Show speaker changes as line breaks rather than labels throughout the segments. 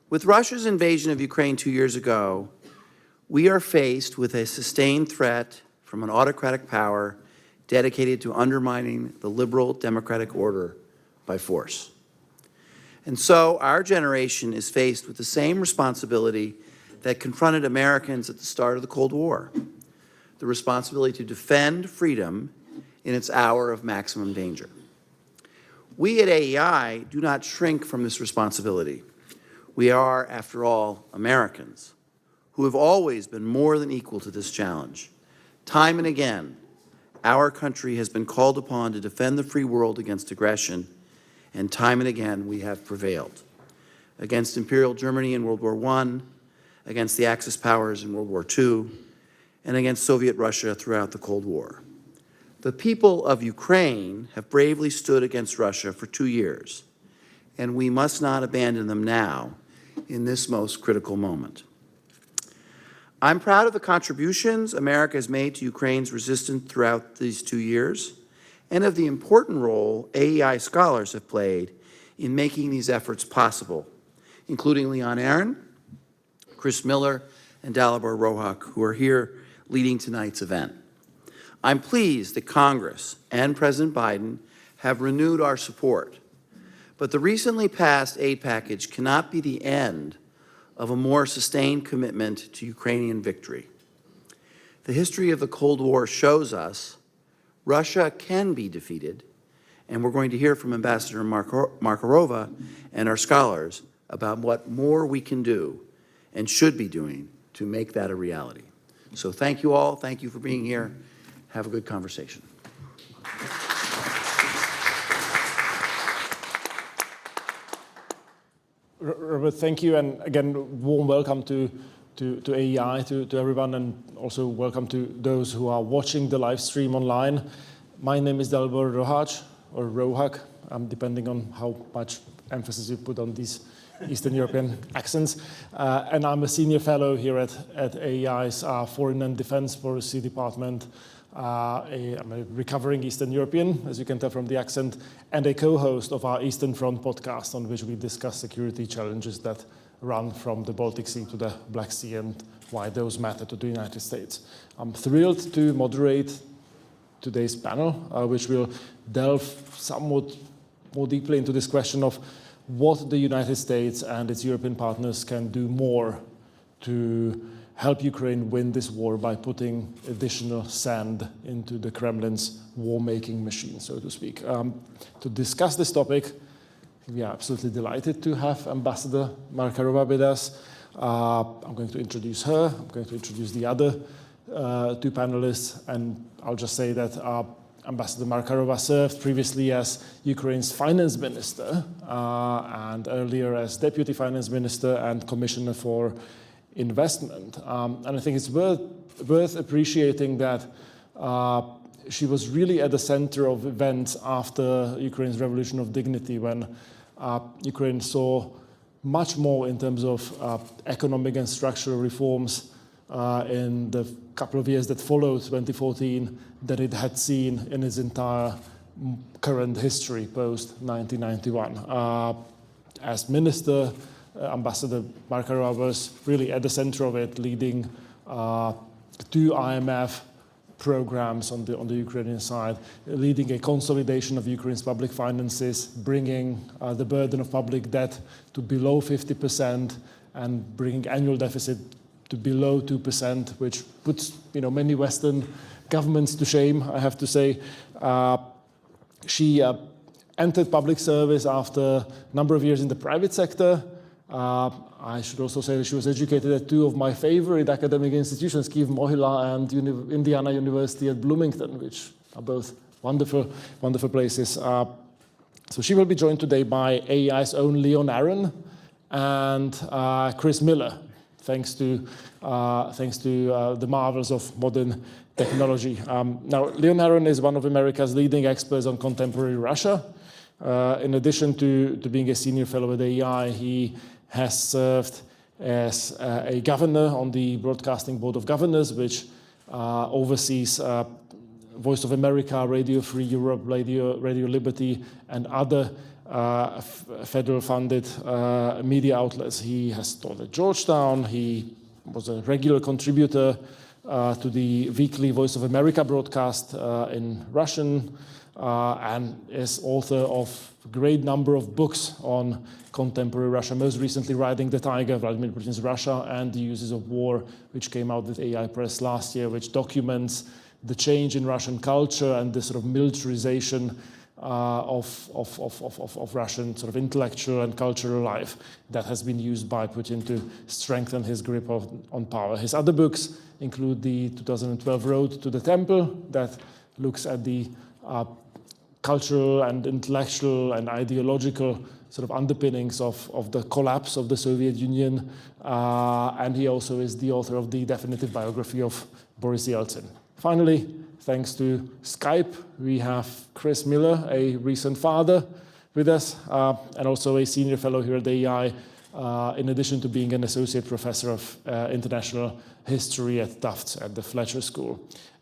With Russia's invasion of Ukraine 2 years ago, we are faced with a sustained threat from an autocratic power dedicated to undermining the liberal democratic order by force. And so our generation is faced with the same responsibility that confronted Americans at the start of the Cold War, the responsibility to defend freedom in its hour of maximum danger. We at AEI do not shrink from this responsibility. We are, after all, Americans who have always been more than equal to this challenge. Time and again, our country has been called upon to defend the free world against aggression, and time and again we have prevailed. Against Imperial Germany in World War I, against the Axis powers in World War II, and against Soviet Russia throughout the Cold War. The people of Ukraine have bravely stood against Russia for 2 years, and we must not abandon them now in this most critical moment. I'm proud of the contributions America has made to Ukraine's resistance throughout these 2 years, and of the important role AEI scholars have played in making these efforts possible, including Leon Aron, Chris Miller, and Dalibor Rohac, who are here leading tonight's event. I'm pleased that Congress and President Biden have renewed our support, but the recently passed aid package cannot be the end of a more sustained commitment to Ukrainian victory. The history of the Cold War shows us Russia can be defeated, and we're going to hear from Ambassador Markarova and our scholars about what more we can do and should be doing to make that a reality. So thank you all. Thank you for being here. Have a good conversation.
Robert, thank you, and again, warm welcome to AEI, to everyone, and also welcome to those who are watching the live stream online. My name is Dalibor Rohac, or Rohac, depending on how much emphasis you put on these Eastern European accents. And I'm a senior fellow here at AEI's Foreign and Defense Policy Department. I'm a recovering Eastern European, as you can tell from the accent, and a co-host of our Eastern Front podcast, on which we discuss security challenges that run from the Baltic Sea to the Black Sea and why those matter to the United States. I'm thrilled to moderate today's panel, which will delve somewhat more deeply into this question of what the United States and its European partners can do more to help Ukraine win this war by putting additional sand into the Kremlin's war-making machine, so to speak. To discuss this topic, we are absolutely delighted to have Ambassador Markarova with us. I'm going to introduce her. I'm going to introduce the other two panelists, and I'll just say that Ambassador Markarova served previously as Ukraine's finance minister and earlier as deputy finance minister and commissioner for investment. And I think it's worth appreciating that she was really at the center of events after Ukraine's Revolution of Dignity, when Ukraine saw much more in terms of economic and structural reforms in the couple of years that followed 2014 than it had seen in its entire current history post-1991. As minister, Ambassador Markarova was really at the center of it, leading 2 IMF programs on the Ukrainian side, leading a consolidation of Ukraine's public finances, bringing the burden of public debt to below 50% and bringing annual deficit to below 2%, which puts many Western governments to shame, I have to say. She entered public service after a number of years in the private sector. I should also say that she was educated at 2 of my favorite academic institutions, Kiev Mohila and Indiana University at Bloomington, which are both wonderful, wonderful places. So she will be joined today by AEI's own Leon Aron and Chris Miller, thanks to the marvels of modern technology. Now, Leon Aron is one of America's leading experts on contemporary Russia. In addition to being a senior fellow at AEI, he has served as a governor on the Broadcasting Board of Governors, which oversees Voice of America, Radio Free Europe, Radio Liberty, and other federal-funded media outlets. He has taught at Georgetown. He was a regular contributor to the weekly Voice of America broadcast in Russian, and is author of a great number of books on contemporary Russia, most recently Riding the Tiger, Vladimir Putin's Russia and the Uses of War, which came out with AI Press last year, which documents the change in Russian culture and the sort of militarization of Russian sort of intellectual and cultural life that has been used by Putin to strengthen his grip on power. His other books include the 2012 Road to the Temple, that looks at the cultural and intellectual and ideological sort of underpinnings of the collapse of the Soviet Union, and he also is the author of the definitive biography of Boris Yeltsin. Finally, thanks to Skype, we have Chris Miller, a recent father, with us, and also a senior fellow here at AEI, in addition to being an associate professor of international history at Tufts at the Fletcher School.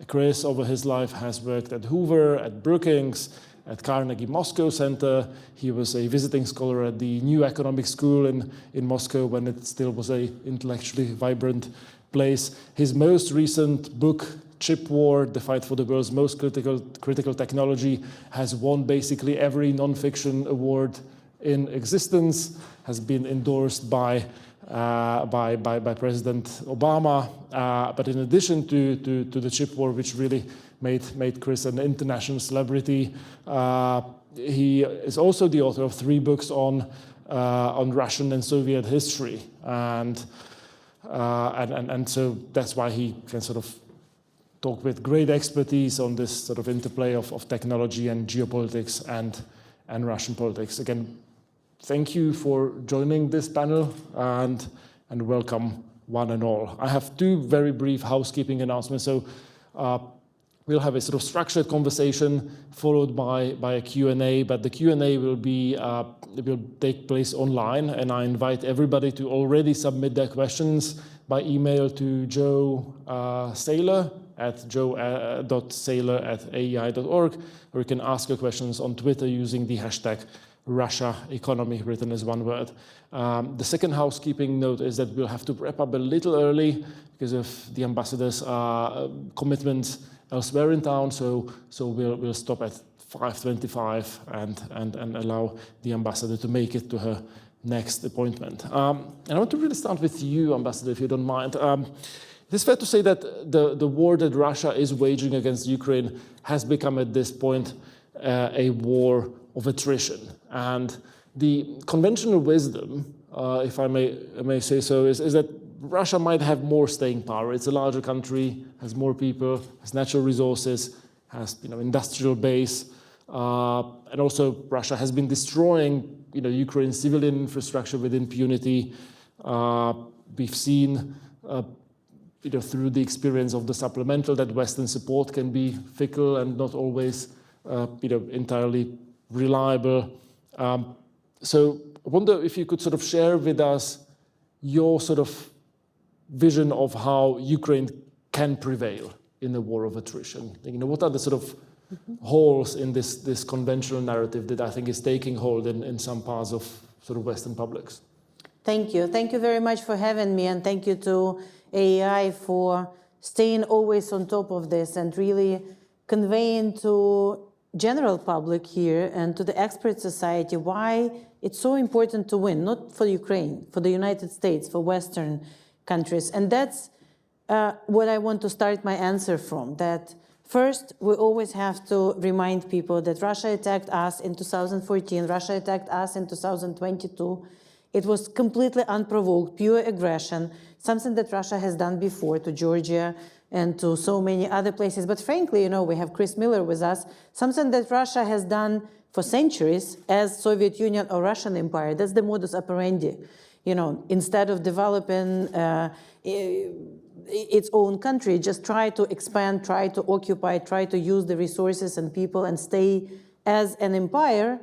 Chris, over his life, has worked at Hoover, at Brookings, at Carnegie Moscow Center. He was a visiting scholar at the New Economic School in Moscow when it still was an intellectually vibrant place. His most recent book, Chip War, The Fight for the World's Most Critical Technology, has won basically every non-fiction award in existence, has been endorsed by President Obama. But in addition to the Chip War, which really made Chris an international celebrity, he is also the author of 3 books on Russian and Soviet history, and so that's why he can sort of talk with great expertise on this sort of interplay of technology and geopolitics and Russian politics. Again, thank you for joining this panel, and welcome one and all. I have 2 very brief housekeeping announcements. So we'll have a sort of structured conversation followed by a Q&A, but the Q&A will take place online, and I invite everybody to already submit their questions by email to Joe Saylor at joe.saylor@aei.org, or you can ask your questions on Twitter using the hashtag Russia economy, written as one word. The second housekeeping note is that we'll have to wrap up a little early because of the ambassador's commitments elsewhere in town. So we'll stop at 5:25 and allow the ambassador to make it to her next appointment. And I want to really start with you, Ambassador, if you don't mind. It is fair to say that the war that Russia is waging against Ukraine has become at this point a war of attrition. And the conventional wisdom, if I may say so, is that Russia might have more staying power. It's a larger country, has more people, has natural resources, has industrial base, and also Russia has been destroying Ukraine's civilian infrastructure with impunity. We've seen through the experience of the supplemental that Western support can be fickle and not always entirely reliable. So I wonder if you could sort of share with us your sort of vision of how Ukraine can prevail in a war of attrition. What are the sort of holes in this conventional narrative that I think is taking hold in some parts of sort of Western publics?
Thank you. Thank you very much for having me, and thank you to AEI for staying always on top of this and really conveying to general public here and to the expert society why it's so important to win, not for Ukraine, for the United States, for Western countries. And that's what I want to start my answer from, that first, we always have to remind people that Russia attacked us in 2014, Russia attacked us in 2022. It was completely unprovoked, pure aggression, something that Russia has done before to Georgia and to so many other places. But frankly, we have Chris Miller with us, something that Russia has done for centuries as Soviet Union or Russian Empire. That's the modus operandi. Instead of developing its own country, just try to expand, try to occupy, try to use the resources and people and stay as an empire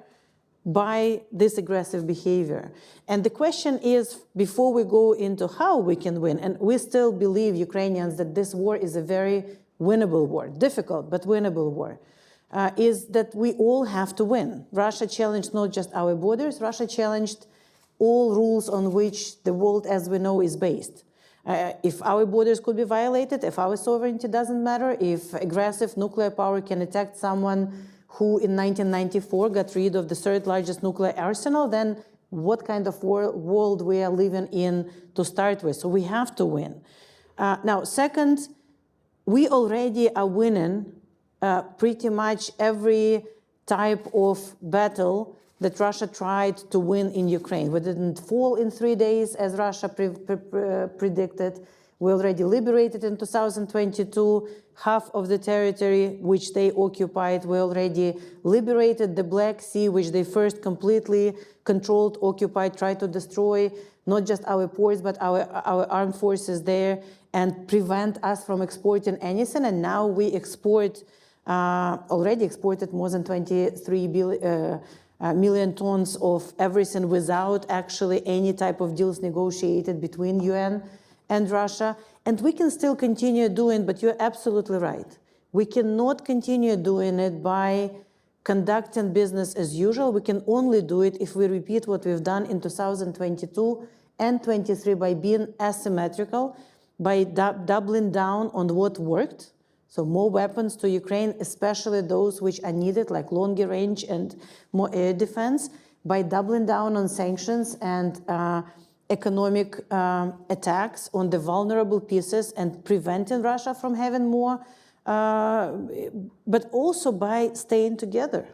by this aggressive behavior. And the question is, before we go into how we can win, and we still believe, Ukrainians, that this war is a very winnable war, difficult but winnable war. is that we all have to win. Russia challenged not just our borders, Russia challenged all rules on which the world as we know is based. If our borders could be violated, if our sovereignty doesn't matter, if aggressive nuclear power can attack someone who in 1994 got rid of the third largest nuclear arsenal, then what kind of world we are living in to start with? So we have to win. Now, second, we already are winning pretty much every type of battle that Russia tried to win in Ukraine. We didn't fall in 3 days as Russia predicted. We already liberated in 2022 half of the territory which they occupied. We already liberated the Black Sea, which they first completely controlled, occupied, tried to destroy not just our ports, but our armed forces there and prevent us from exporting anything. And now we export, already exported more than 23 million tons of everything without actually any type of deals negotiated between UN and Russia. And we can still continue doing, but you're absolutely right. We cannot continue doing it by conducting business as usual. We can only do it if we repeat what we've done in 2022 and 23 by being asymmetrical, by doubling down on what worked. So more weapons to Ukraine, especially those which are needed, like longer range and more air defense, by doubling down on sanctions and economic attacks on the vulnerable pieces and preventing Russia from having more, but also by staying together.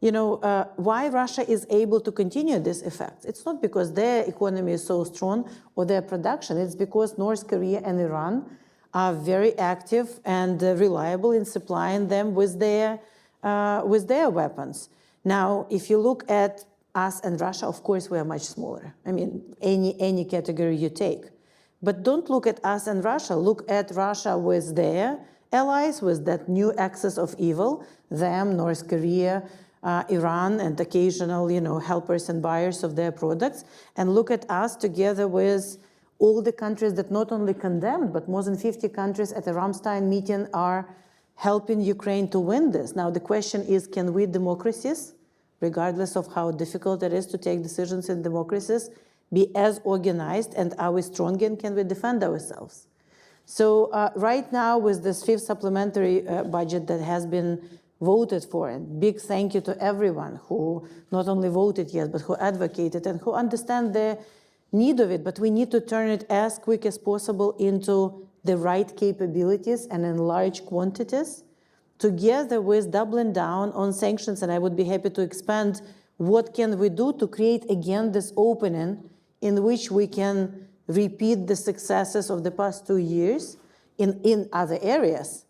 You know, why Russia is able to continue this effect? It's not because their economy is so strong or their production. It's because North Korea and Iran are very active and reliable in supplying them with their weapons. Now, if you look at us and Russia, of course, we are much smaller. I mean, any category you take. But don't look at us and Russia. Look at Russia with their allies, with that new axis of evil, them, North Korea, Iran, and occasional, you know, helpers and buyers of their products. And look at us together with all the countries that not only condemned, but more than 50 countries at the Ramstein meeting are helping Ukraine to win this. Now, the question is, can we democracies, regardless of how difficult it is to take decisions in democracies, be as organized, and are we strong, and can we defend ourselves? So right now, with this fifth supplementary budget that has been voted for, and big thank you to everyone who not only voted yes, but who advocated and who understand the need of it, but we need to turn it as quick as possible into the right capabilities and in large quantities, together with doubling down on sanctions. And I would be happy to expand what can we do to create again this opening in which we can repeat the successes of the past 2 years in other areas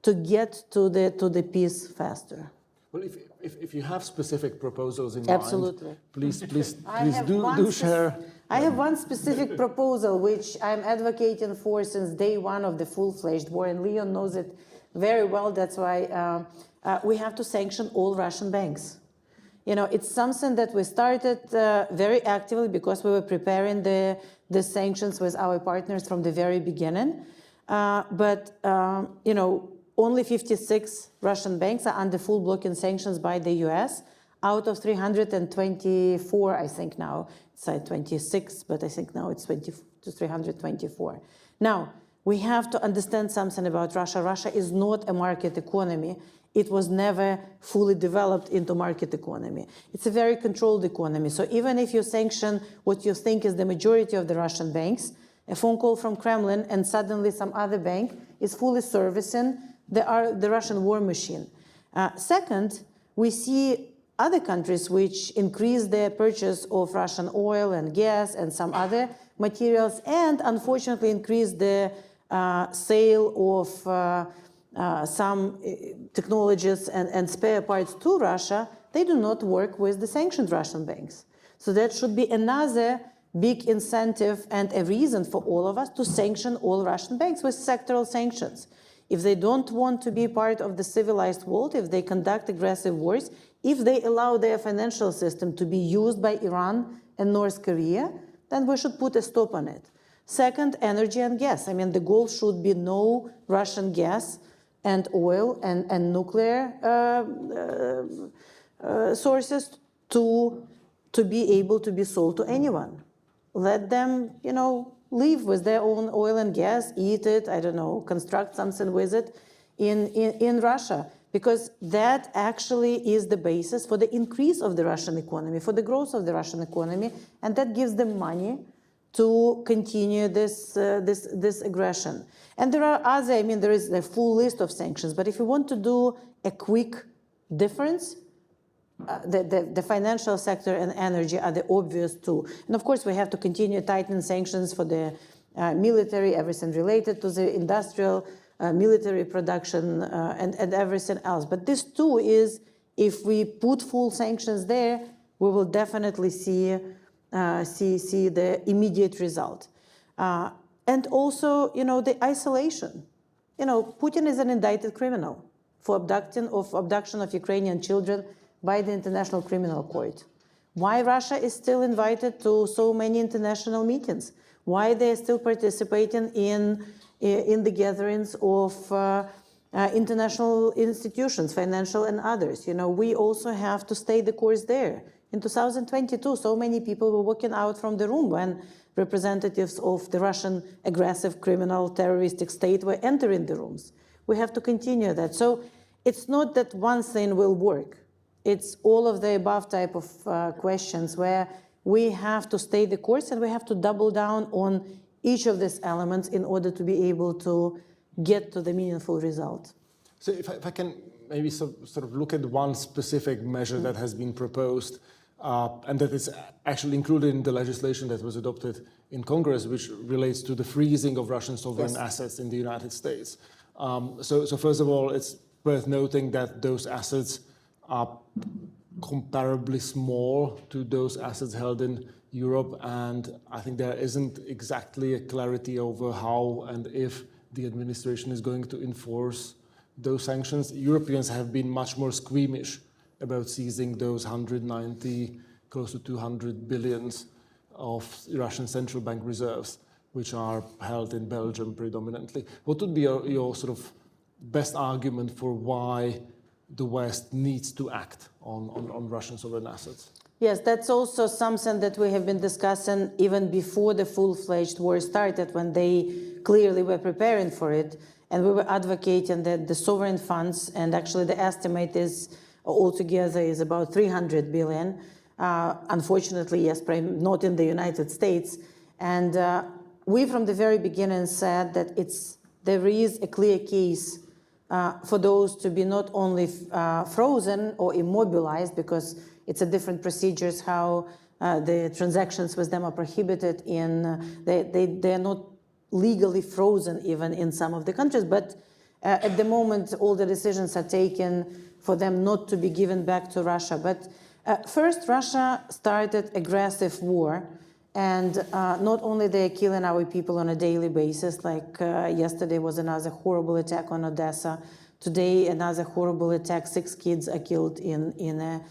to get to the peace faster.
Well, if you have specific proposals in
Absolutely.
mind, please do share.
I have one specific proposal which I'm advocating for since day one of the full-fledged war, and Leon knows it very well. That's why we have to sanction all Russian banks. You know, it's something that we started very actively because we were preparing the sanctions with our partners from the very beginning. You know, only 56 Russian banks are under full blocking sanctions by the US, out of 324, I think now. It's 26, but I think now it's 324. Now, we have to understand something about Russia. Russia is not a market economy. It was never fully developed into market economy. It's a very controlled economy. So even if you sanction what you think is the majority of the Russian banks, a phone call from Kremlin and suddenly some other bank is fully servicing the Russian war machine. Second, we see other countries which increase their purchase of Russian oil and gas and some other materials, and unfortunately increase the sale of some technologies and spare parts to Russia. They do not work with the sanctioned Russian banks. So that should be another big incentive and a reason for all of us to sanction all Russian banks with sectoral sanctions. If they don't want to be part of the civilized world, if they conduct aggressive wars, if they allow their financial system to be used by Iran and North Korea, then we should put a stop on it. Second, energy and gas. I mean, the goal should be no Russian gas and oil and nuclear sources to be able to be sold to anyone. Let them, live with their own oil and gas, eat it, I don't know, construct something with it in Russia. Because that actually is the basis for the increase of the Russian economy, for the growth of the Russian economy, and that gives them money to continue this aggression. And there are other, there is a full list of sanctions, but if you want to do a quick difference, the financial sector and energy are the obvious two. And of course, we have to continue tightening sanctions for the military, everything related to the industrial military production and everything else. But this too is, if we put full sanctions there, we will definitely see the immediate result. And also, the isolation. Putin is an indicted criminal for abduction of Ukrainian children by the International Criminal Court. Why Russia is still invited to so many international meetings? Why they're still participating in the gatherings of international institutions, financial and others? We also have to stay the course there. In 2022, so many people were walking out from the room when representatives of the Russian aggressive criminal terroristic state were entering the rooms. We have to continue that. So it's not that one thing will work. It's all of the above type of questions where we have to stay the course and we have to double down on each of these elements in order to be able to get to the meaningful result.
So if I can maybe sort of look at one specific measure that has been proposed and that is actually included in the legislation that was adopted in Congress, which relates to the freezing of Russian sovereign assets in the United States. So first of all, it's worth noting that those assets are comparably small to those assets held in Europe, and I think there isn't exactly a clarity over how and if the administration is going to enforce those sanctions. Europeans have been much more squeamish about seizing those 190, close to 200 billions of Russian central bank reserves, which are held in Belgium predominantly. What would be your sort of best argument for why the West needs to act on Russian sovereign assets?
Yes, that's also something that we have been discussing even before the full-fledged war started, when they clearly were preparing for it. And we were advocating that the sovereign funds, and actually the estimate is altogether is about 300 billion. Unfortunately, yes, not in the United States. And we from the very beginning said that there is a clear case for those to be not only frozen or immobilized, because it's a different procedures how the transactions with them are prohibited they're not legally frozen even in some of the countries, but at the moment all the decisions are taken for them not to be given back to Russia. But first, Russia started aggressive war, and not only they're killing our people on a daily basis, like yesterday was another horrible attack on Odessa. Today, another horrible attack. 6 kids are killed in an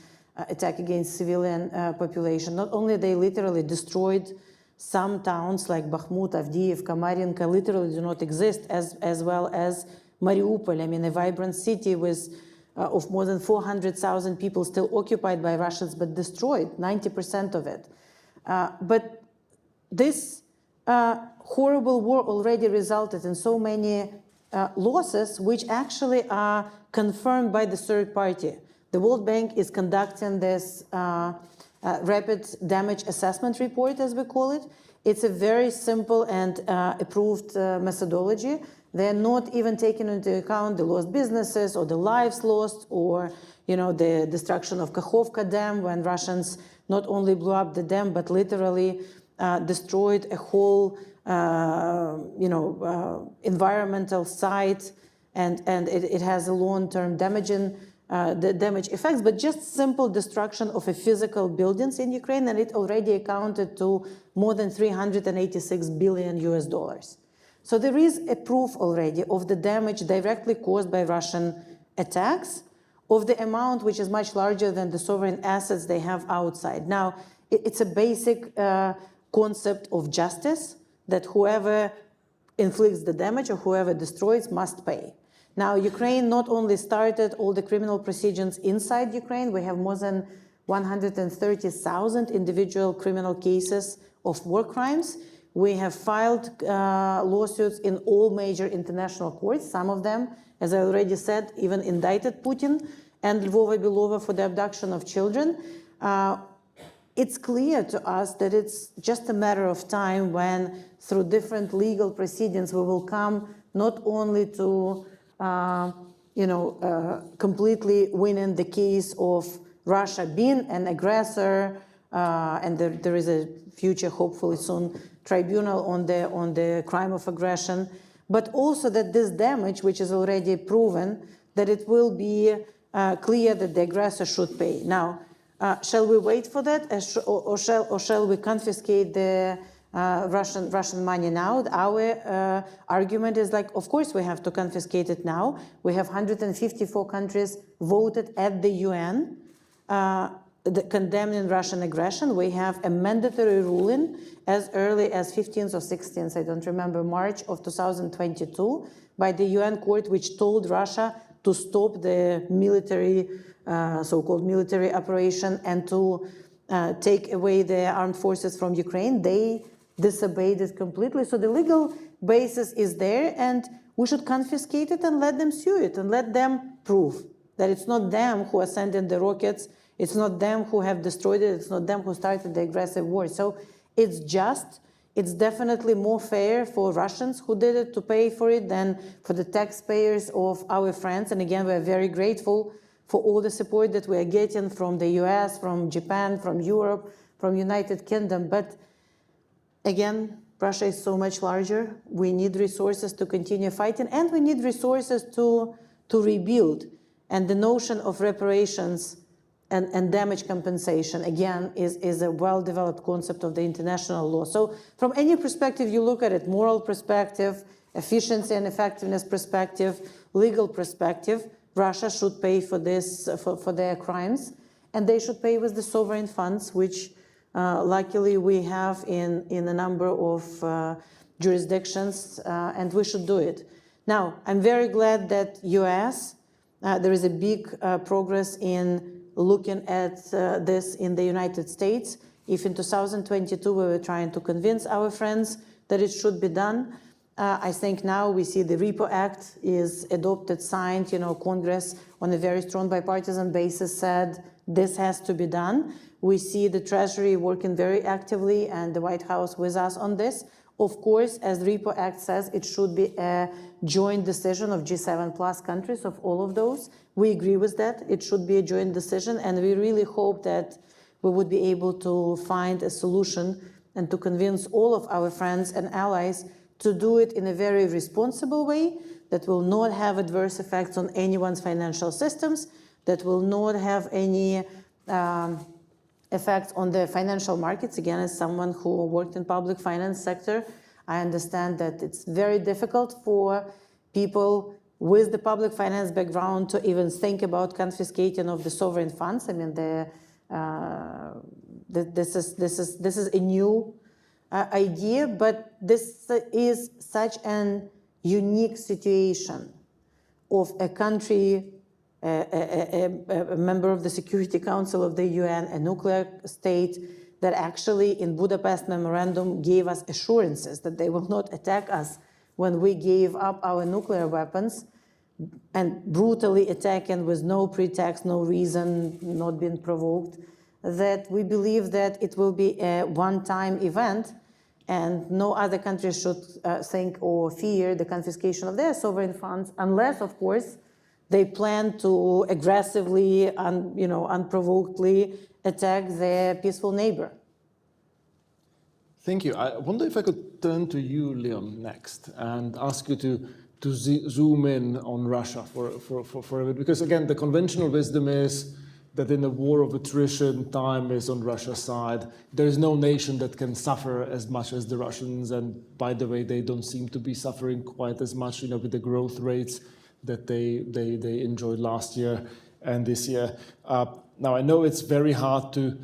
attack against civilian population. Not only they literally destroyed some towns like Bakhmut, Avdiivka, Mariinka literally do not exist, as well as Mariupol. A vibrant city with of more than 400,000 people still occupied by Russians, but destroyed, 90% of it. But this horrible war already resulted in so many losses, which actually are confirmed by the third party. The World Bank is conducting this rapid damage assessment report, as we call it. It's a very simple and approved methodology. They're not even taking into account the lost businesses or the lives lost, or the destruction of Kakhovka Dam, when Russians not only blew up the dam but literally destroyed a whole environmental site, and it has a long-term damage effects, but just simple destruction of a physical buildings in Ukraine, and it already accounted to more than $386 billion. So there is a proof already of the damage directly caused by Russian attacks, of the amount which is much larger than the sovereign assets they have outside. Now, it's a basic concept of justice, that whoever inflicts the damage or whoever destroys must pay. Now, Ukraine not only started all the criminal proceedings inside Ukraine, we have more than 130,000 individual criminal cases of war crimes. We have filed lawsuits in all major international courts. Some of them, as I already said, even indicted Putin and Lvova Belova for the abduction of children. It's clear to us that it's just a matter of time when, through different legal proceedings, we will come not only to completely winning the case of Russia being an aggressor, and there is a future, hopefully soon, tribunal on the crime of aggression, but also that this damage, which is already proven, that it will be clear that the aggressor should pay. Now, shall we wait for that, or shall we confiscate the Russian money now? Our argument is like, of course we have to confiscate it now. We have 154 countries voted at the UN condemning Russian aggression. We have a mandatory ruling as early as 15th or 16th, I don't remember, March of 2022 by the UN court, which told Russia to stop the military, so-called military operation and to take away the armed forces from Ukraine. They disobeyed it completely. So the legal basis is there, and we should confiscate it and let them sue it and let them prove that it's not them who are sending the rockets, it's not them who have destroyed it, it's not them who started the aggressive war. So it's just, it's definitely more fair for Russians who did it to pay for it than for the taxpayers of our friends. And again, we're very grateful for all the support that we are getting from the US, from Japan, from Europe, from United Kingdom. But again, Russia is so much larger. We need resources to continue fighting, and we need resources to rebuild. And the notion of reparations and damage compensation, again, is a well-developed concept of the international law. So from any perspective you look at it, moral perspective, efficiency and effectiveness perspective, legal perspective, Russia should pay for this, for their crimes, and they should pay with the sovereign funds, which luckily we have in a number of jurisdictions, and we should do it. Now, I'm very glad that US, there is a big progress in looking at this in the United States. If in 2022 we were trying to convince our friends that it should be done, I think now we see the Repo Act is adopted, signed, Congress on a very strong bipartisan basis said this has to be done. We see the Treasury working very actively and the White House with us on this. Of course, as the Repo Act says, it should be a joint decision of G7 plus countries, of all of those. We agree with that. It should be a joint decision, and we really hope that we would be able to find a solution and to convince all of our friends and allies to do it in a very responsible way that will not have adverse effects on anyone's financial systems, that will not have any effects on the financial markets. Again, as someone who worked in public finance sector, I understand that it's very difficult for people with the public finance background to even think about confiscating of the sovereign funds. I mean, this is a new idea, but this is such an unique situation of a country, a member of the Security Council of the UN, a nuclear state, that actually in Budapest Memorandum gave us assurances that they will not attack us when we gave up our nuclear weapons, and brutally attacking with no pretext, no reason, not being provoked, that we believe that it will be a one-time event and no other country should think or fear the confiscation of their sovereign funds unless, of course, they plan to aggressively, unprovokedly attack their peaceful neighbor.
Thank you. I wonder if I could turn to you, Leon, next and ask you to zoom in on Russia for a bit. Because again, the conventional wisdom is that in a war of attrition, time is on Russia's side. There is no nation that can suffer as much as the Russians. And by the way, they don't seem to be suffering quite as much, with the growth rates that they enjoyed last year and this year. Now, I know it's very hard to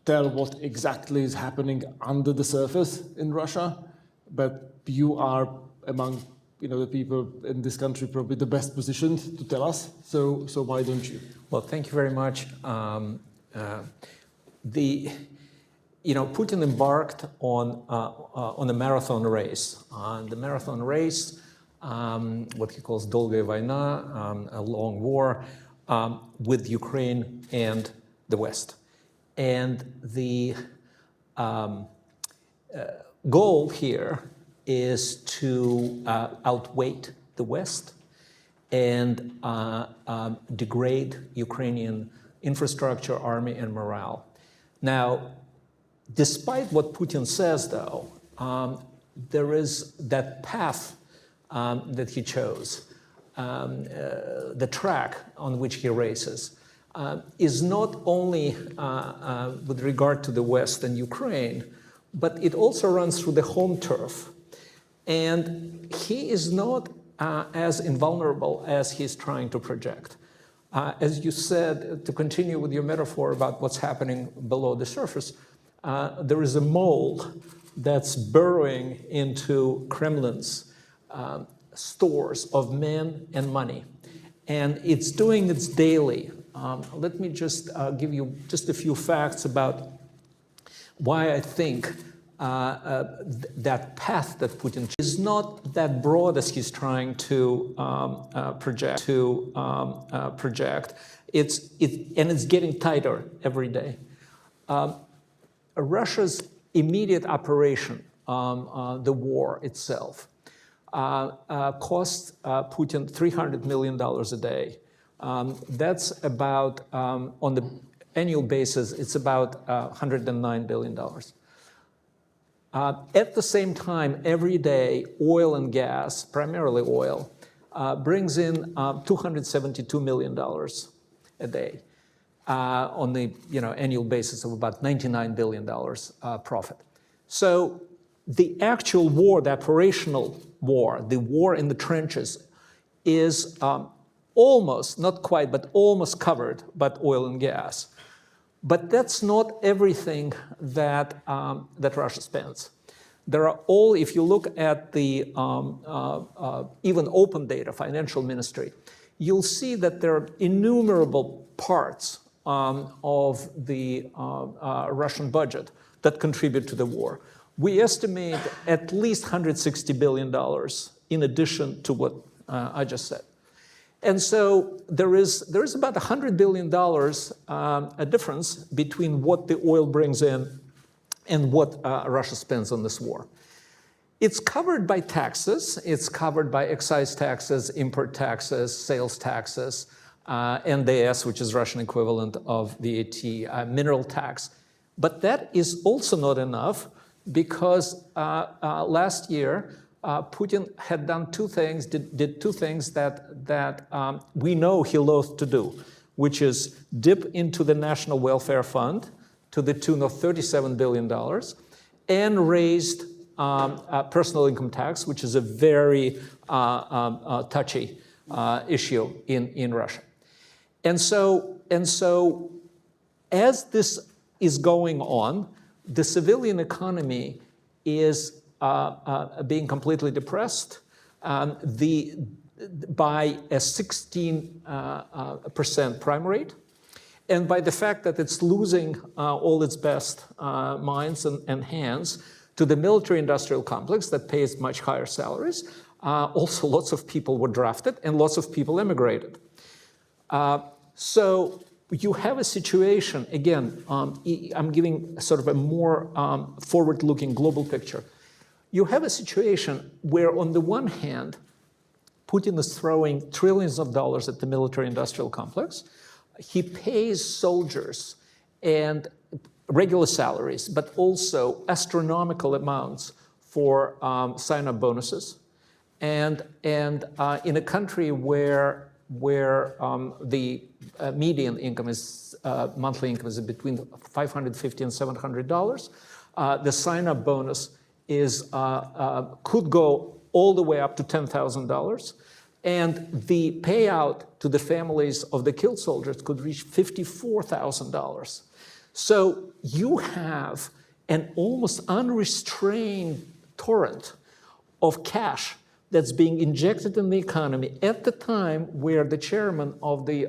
tell what exactly is happening under the surface in Russia, but you are among the people in this country probably the best positioned to tell us. So why don't you?
Well, thank you very much. Putin embarked on a marathon race. The marathon race, what he calls Dolgaya Vayna, a long war, with Ukraine and the West. And the goal here is to outweight the West and degrade Ukrainian infrastructure, army, and morale. Now, despite what Putin says, though, there is that path that he chose, the track on which he races, is not only with regard to the West and Ukraine, but it also runs through the home turf. And he is not as invulnerable as he's trying to project. As you said, to continue with your metaphor about what's happening below the surface, there is a mole that's burrowing into Kremlin's stores of men and money. And it's doing its daily. Let me just give you just a few facts about why I think that path that Putin is not that broad as he's trying to project. It's getting tighter every day. Russia's immediate operation, the war itself, costs Putin $300 million a day. That's about, on the annual basis, it's about $109 billion. At the same time, every day, oil and gas, primarily oil, brings in $272 million a day on the annual basis of about $99 billion profit. So the actual war, the operational war, the war in the trenches, is almost, not quite, but almost covered by oil and gas. But that's not everything that Russia spends. There are if you look at the even open data, financial ministry, you'll see that there are innumerable parts of the Russian budget that contribute to the war. We estimate at least $160 billion in addition to what I just said. And so there is about $100 billion a difference between what the oil brings in and what Russia spends on this war. It's covered by taxes. It's covered by excise taxes, import taxes, sales taxes, NDS, which is Russian equivalent of VAT, mineral tax. But that is also not enough because last year, Putin had done two things, did two things that we know he loathed to do, which is dip into the National Welfare Fund to the tune of $37 billion and raised personal income tax, which is a very touchy issue in Russia. And so as this is going on, the civilian economy is being completely depressed by a 16% crime rate, and by the fact that it's losing all its best minds and hands to the military-industrial complex that pays much higher salaries. Also, lots of people were drafted and lots of people emigrated. So you have a situation, again, I'm giving sort of a more forward-looking global picture. You have a situation where, on the one hand, Putin is throwing trillions of dollars at the military-industrial complex. He pays soldiers and regular salaries, but also astronomical amounts for sign-up bonuses. And in a country where the median income is, monthly income is between $550 and $700, the sign-up bonus is could go all the way up to $10,000, and the payout to the families of the killed soldiers could reach $54,000. So you have an almost unrestrained torrent of cash that's being injected in the economy at the time where the chairman of the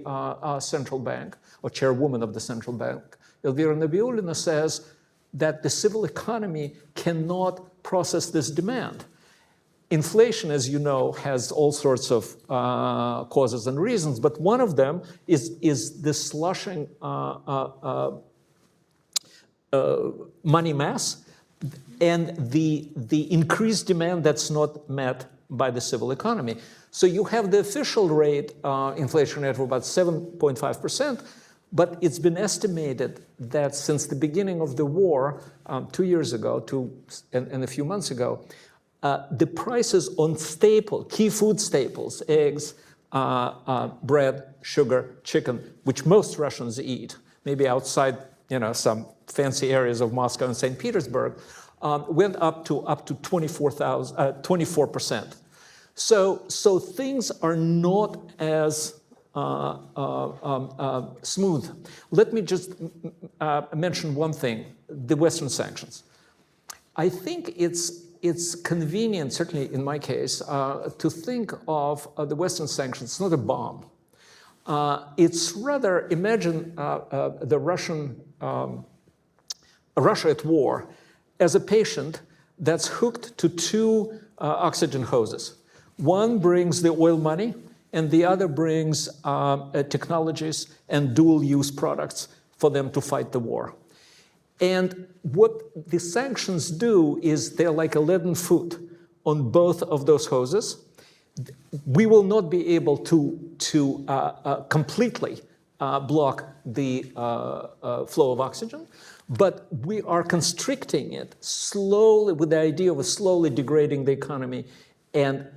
central bank, or chairwoman of the central bank, Elvira Nabiullina, says that the civil economy cannot process this demand. Inflation, as you know, has all sorts of causes and reasons, but one of them is the slushing money mass and the increased demand that's not met by the civil economy. So you have the official rate, inflation rate of about 7.5%, but it's been estimated that since the beginning of the war, 2 years ago, and a few months ago, the prices on key food staples, eggs, bread, sugar, chicken, which most Russians eat, maybe outside some fancy areas of Moscow and St. Petersburg, went up to 24%. So things are not as smooth. Let me just mention one thing: the Western sanctions. I think it's convenient, certainly in my case, to think of the Western sanctions. It's not a bomb. It's rather, imagine the Russia at war as a patient that's hooked to two oxygen hoses. One brings the oil money, and the other brings technologies and dual-use products for them to fight the war. And what the sanctions do is they're like a leaden foot on both of those hoses. We will not be able to completely block the flow of oxygen, but we are constricting it slowly with the idea of slowly degrading the economy and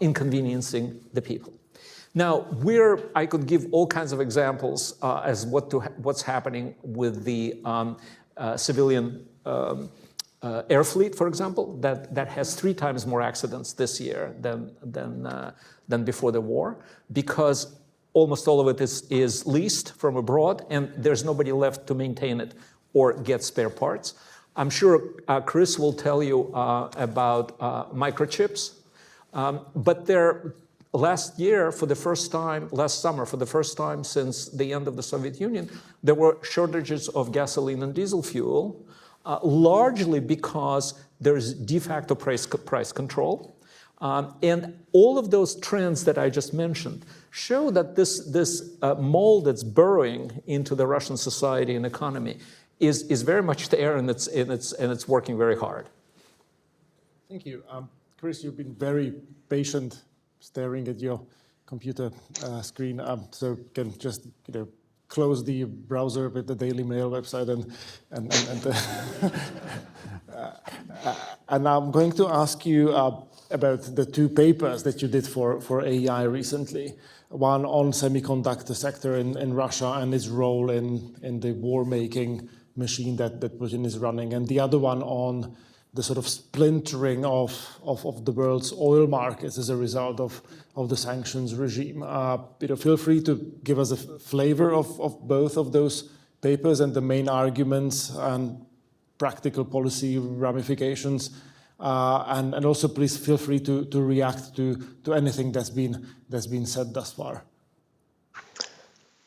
inconveniencing the people. Now, I could give all kinds of examples as what's happening with the civilian air fleet, for example, that has 3 times more accidents this year than before the war, because almost all of it is leased from abroad, and there's nobody left to maintain it or get spare parts. I'm sure Chris will tell you about microchips, but last summer, for the first time since the end of the Soviet Union, there were shortages of gasoline and diesel fuel, largely because there's de facto price control. And all of those trends that I just mentioned show that this mold that's burrowing into the Russian society and economy is very much there, and it's working very hard.
Thank you. Chris, you've been very patient staring at your computer screen, so can just close the browser with the Daily Mail website and I'm going to ask you about the 2 papers that you did for AEI recently. One on semiconductor sector in Russia and its role in the war-making machine that Putin is running, and the other one on the sort of splintering of the world's oil markets as a result of the sanctions regime. Feel free to give us a flavor of both of those papers and the main arguments and practical policy ramifications. And also, please feel free to react to anything that's been said thus far.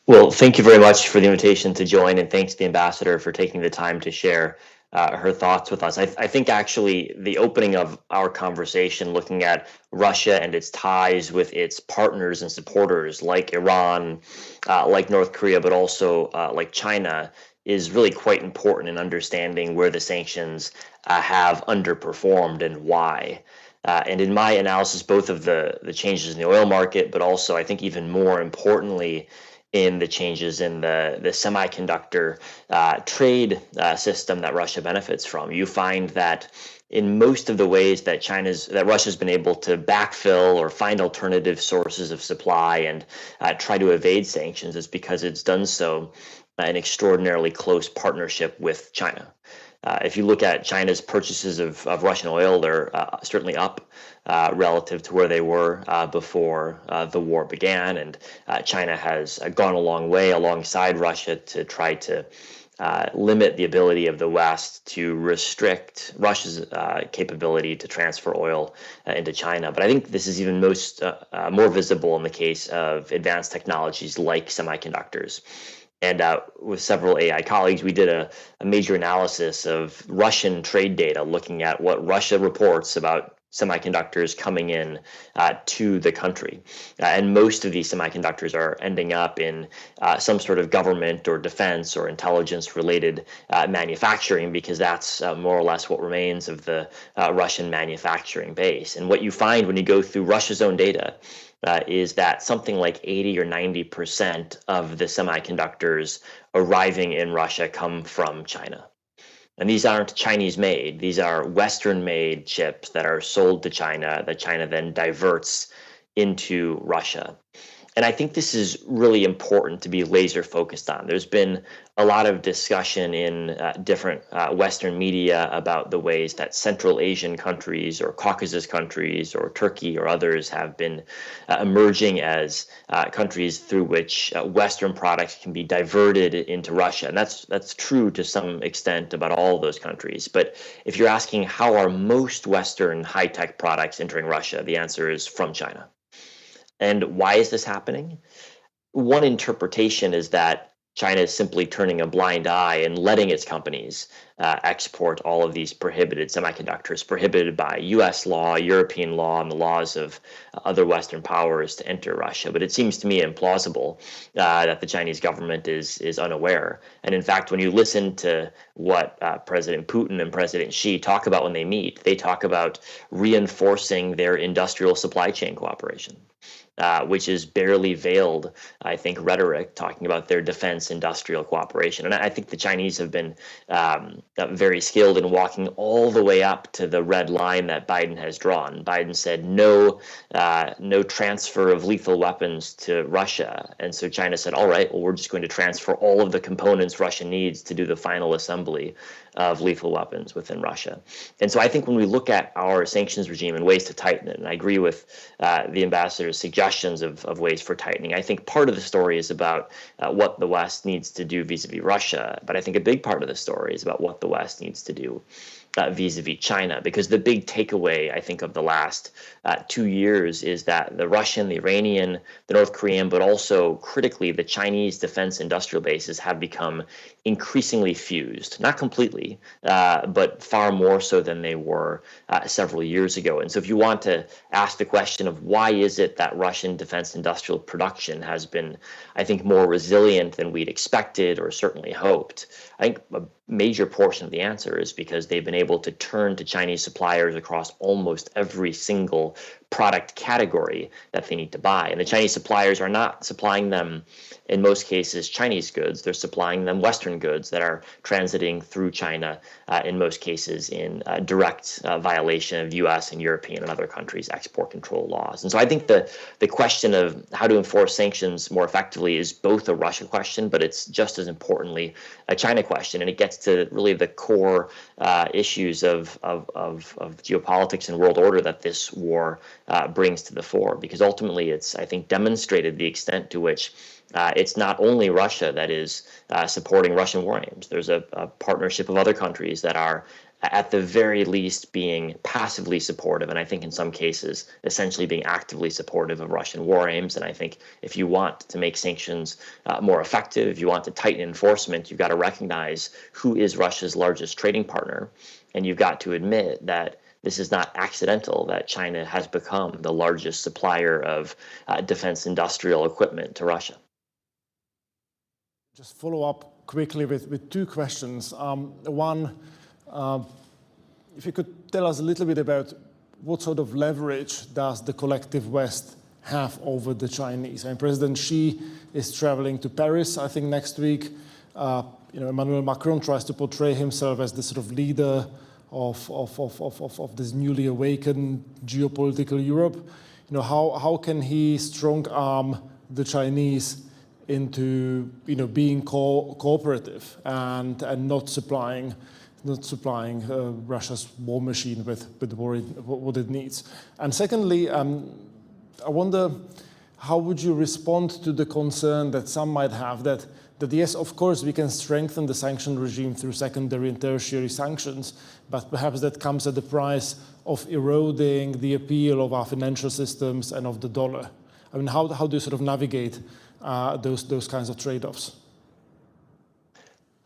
Well, thank you very much for the invitation to join, and thanks to the ambassador for taking the time to share her thoughts with us. I think actually the opening of our conversation, looking at Russia and its ties with its partners and supporters like Iran, like North Korea, but also like China, is really quite important in understanding where the sanctions have underperformed and why. And in my analysis, both of the changes in the oil market, but also I think even more importantly, in the changes in the semiconductor trade system that Russia benefits from. You find that in most of the ways that Russia's been able to backfill or find alternative sources of supply and try to evade sanctions is because it's done so in extraordinarily close partnership with China. If you look at China's purchases of Russian oil, they're certainly up relative to where they were before the war began. And China has gone a long way alongside Russia to try to limit the ability of the West to restrict Russia's capability to transfer oil into China. But I think this is even more visible in the case of advanced technologies like semiconductors. And with several AI colleagues, we did a major analysis of Russian trade data, looking at what Russia reports about semiconductors coming in to the country. And most of these semiconductors are ending up in some sort of government or defense or intelligence related manufacturing, because that's more or less what remains of the Russian manufacturing base. And what you find when you go through Russia's own data is that something like 80 or 90% of the semiconductors arriving in Russia come from China. And these aren't Chinese made. These are Western made chips that are sold to China, that China then diverts into Russia. And I think this is really important to be laser focused on. There's been a lot of discussion in different Western media about the ways that Central Asian countries or Caucasus countries or Turkey or others have been emerging as countries through which Western products can be diverted into Russia. And that's true to some extent about all of those countries. But if you're asking how are most Western high-tech products entering Russia, the answer is from China. And why is this happening? One interpretation is that China is simply turning a blind eye and letting its companies export all of these prohibited semiconductors, prohibited by US law, European law, and the laws of other Western powers to enter Russia. But it seems to me implausible that the Chinese government is unaware. And in fact, when you listen to what President Putin and President Xi talk about when they meet, they talk about reinforcing their industrial supply chain cooperation. Which is barely veiled, I think, rhetoric talking about their defense industrial cooperation. And I think the Chinese have been very skilled in walking all the way up to the red line that Biden has drawn. Biden said no transfer of lethal weapons to Russia. And so China said, all right, well, we're just going to transfer all of the components Russia needs to do the final assembly of lethal weapons within Russia. And so I think when we look at our sanctions regime and ways to tighten it, and I agree with the ambassador's suggestions of ways for tightening, I think part of the story is about what the West needs to do vis-a-vis Russia, but I think a big part of the story is about what the West needs to do vis-a-vis China, because the big takeaway, I think, of the last 2 years is that the Russian, the Iranian, the North Korean, but also critically the Chinese defense industrial bases have become increasingly fused, not completely, but far more so than they were several years ago. And so if you want to ask the question of why is it that Russian defense industrial production has been, I think, more resilient than we'd expected or certainly hoped, I think a major portion of the answer is because they've been able to turn to Chinese suppliers across almost every single product category that they need to buy. And the Chinese suppliers are not supplying them, in most cases, Chinese goods. They're supplying them Western goods that are transiting through China, in most cases in direct violation of US and European and other countries' export control laws. And so I think the question of how to enforce sanctions more effectively is both a Russia question, but it's just as importantly a China question. And it gets to really the core issues of geopolitics and world order that this war brings to the fore, because ultimately it's, I think, demonstrated the extent to which it's not only Russia that is supporting Russian war aims. There's a partnership of other countries that are at the very least being passively supportive, and I think in some cases essentially being actively supportive of Russian war aims. And I think if you want to make sanctions more effective, if you want to tighten enforcement, you've got to recognize who is Russia's largest trading partner, and you've got to admit that this is not accidental that China has become the largest supplier of defense industrial equipment to Russia.
Just follow up quickly with two questions. One, if you could tell us a little bit about what sort of leverage does the collective West have over the Chinese? And President Xi is traveling to Paris, I think, next week. Emmanuel Macron tries to portray himself as the sort of leader of this newly awakened geopolitical Europe. How can he strong arm the Chinese into being cooperative and not supplying Russia's war machine with what it needs? And secondly, I wonder, how would you respond to the concern that some might have that that yes, of course, we can strengthen the sanction regime through secondary and tertiary sanctions, but perhaps that comes at the price of eroding the appeal of our financial systems and of the dollar. I mean, how do you sort of navigate those kinds of trade-offs?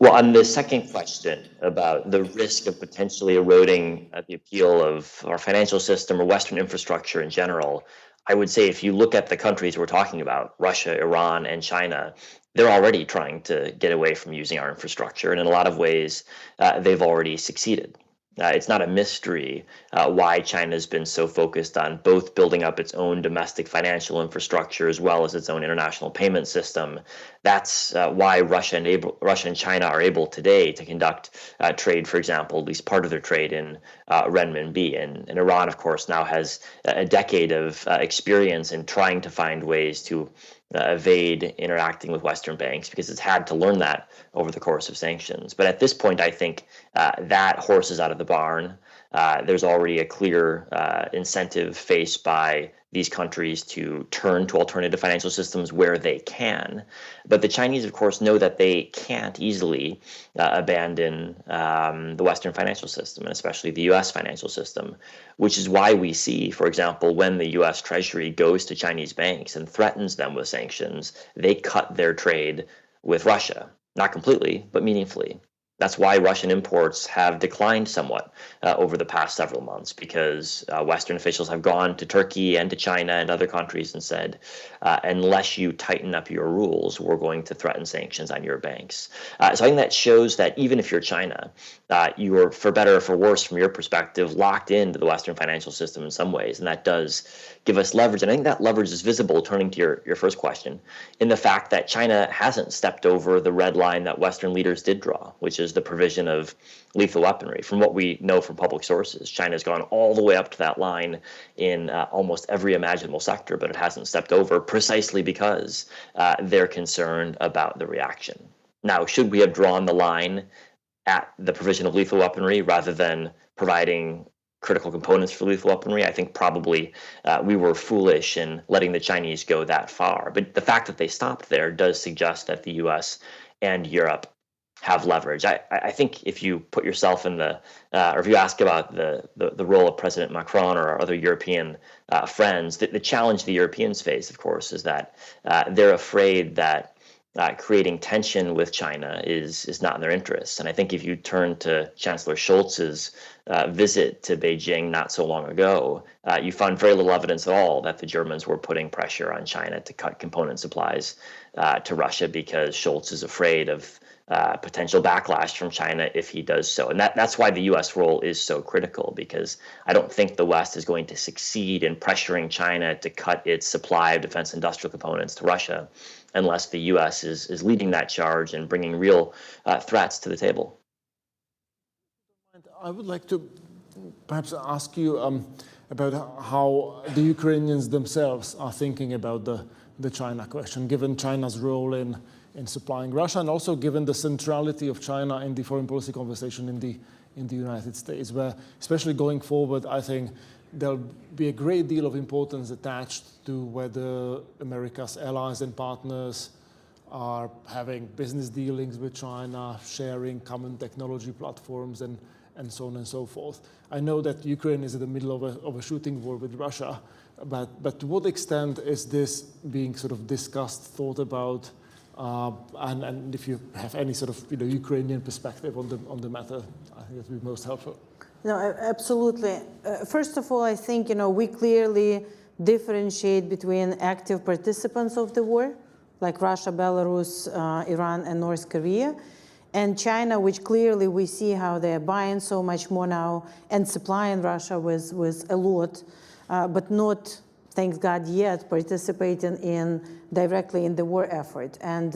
Well, on the second question about the risk of potentially eroding the appeal of our financial system or Western infrastructure in general, I would say if you look at the countries we're talking about, Russia, Iran, and China, they're already trying to get away from using our infrastructure. And in a lot of ways, they've already succeeded. It's not a mystery why China's been so focused on both building up its own domestic financial infrastructure as well as its own international payment system. That's why Russia and China are able today to conduct trade, for example, at least part of their trade in renminbi. And Iran, of course, now has a decade of experience in trying to find ways to evade interacting with Western banks because it's had to learn that over the course of sanctions. But at this point, I think that horse is out of the barn. There's already a clear incentive faced by these countries to turn to alternative financial systems where they can. But the Chinese, of course, know that they can't easily abandon the Western financial system, and especially the U.S. financial system, which is why we see, for example, when the U.S. Treasury goes to Chinese banks and threatens them with sanctions, they cut their trade with Russia. Not completely, but meaningfully. That's why Russian imports have declined somewhat over the past several months, because Western officials have gone to Turkey and to China and other countries and said, unless you tighten up your rules, we're going to threaten sanctions on your banks. So I think that shows that even if you're China, you are, for better or for worse from your perspective, locked into the Western financial system in some ways. And that does give us leverage. And I think that leverage is visible, turning to your first question, in the fact that China hasn't stepped over the red line that Western leaders did draw, which is the provision of lethal weaponry. From what we know from public sources, China has gone all the way up to that line in almost every imaginable sector, but it hasn't stepped over precisely because they're concerned about the reaction. Now, should we have drawn the line at the provision of lethal weaponry rather than providing critical components for lethal weaponry? I think probably we were foolish in letting the Chinese go that far. But the fact that they stopped there does suggest that the U.S. and Europe have leverage. I think if you put yourself in or if you ask about the role of President Macron or our other European friends, the challenge the Europeans face, of course, is that they're afraid that creating tension with China is not in their interests. And I think if you turn to Chancellor Scholz's visit to Beijing not so long ago, you found very little evidence at all that the Germans were putting pressure on China to cut component supplies to Russia, because Scholz is afraid of potential backlash from China if he does so. And that's why the U.S. role is so critical, because I don't think the West is going to succeed in pressuring China to cut its supply of defense industrial components to Russia unless the U.S. is leading that charge and bringing real threats to the table.
I would like to perhaps ask you about how the Ukrainians themselves are thinking about the China question, given China's role in supplying Russia, and also given the centrality of China in the foreign policy conversation in the United States, where, especially going forward, I think there'll be a great deal of importance attached to whether America's allies and partners are having business dealings with China, sharing common technology platforms, and so on and so forth. I know that Ukraine is in the middle of a shooting war with Russia, but to what extent is this being sort of discussed, thought about, and if you have any sort of Ukrainian perspective on the matter, I think that would be most helpful.
No, absolutely. First of all, I think we clearly differentiate between active participants of the war, like Russia, Belarus, Iran, and North Korea, and China, which clearly we see how they're buying so much more now and supplying Russia with a lot, but not, thank God, yet participating directly in the war effort. And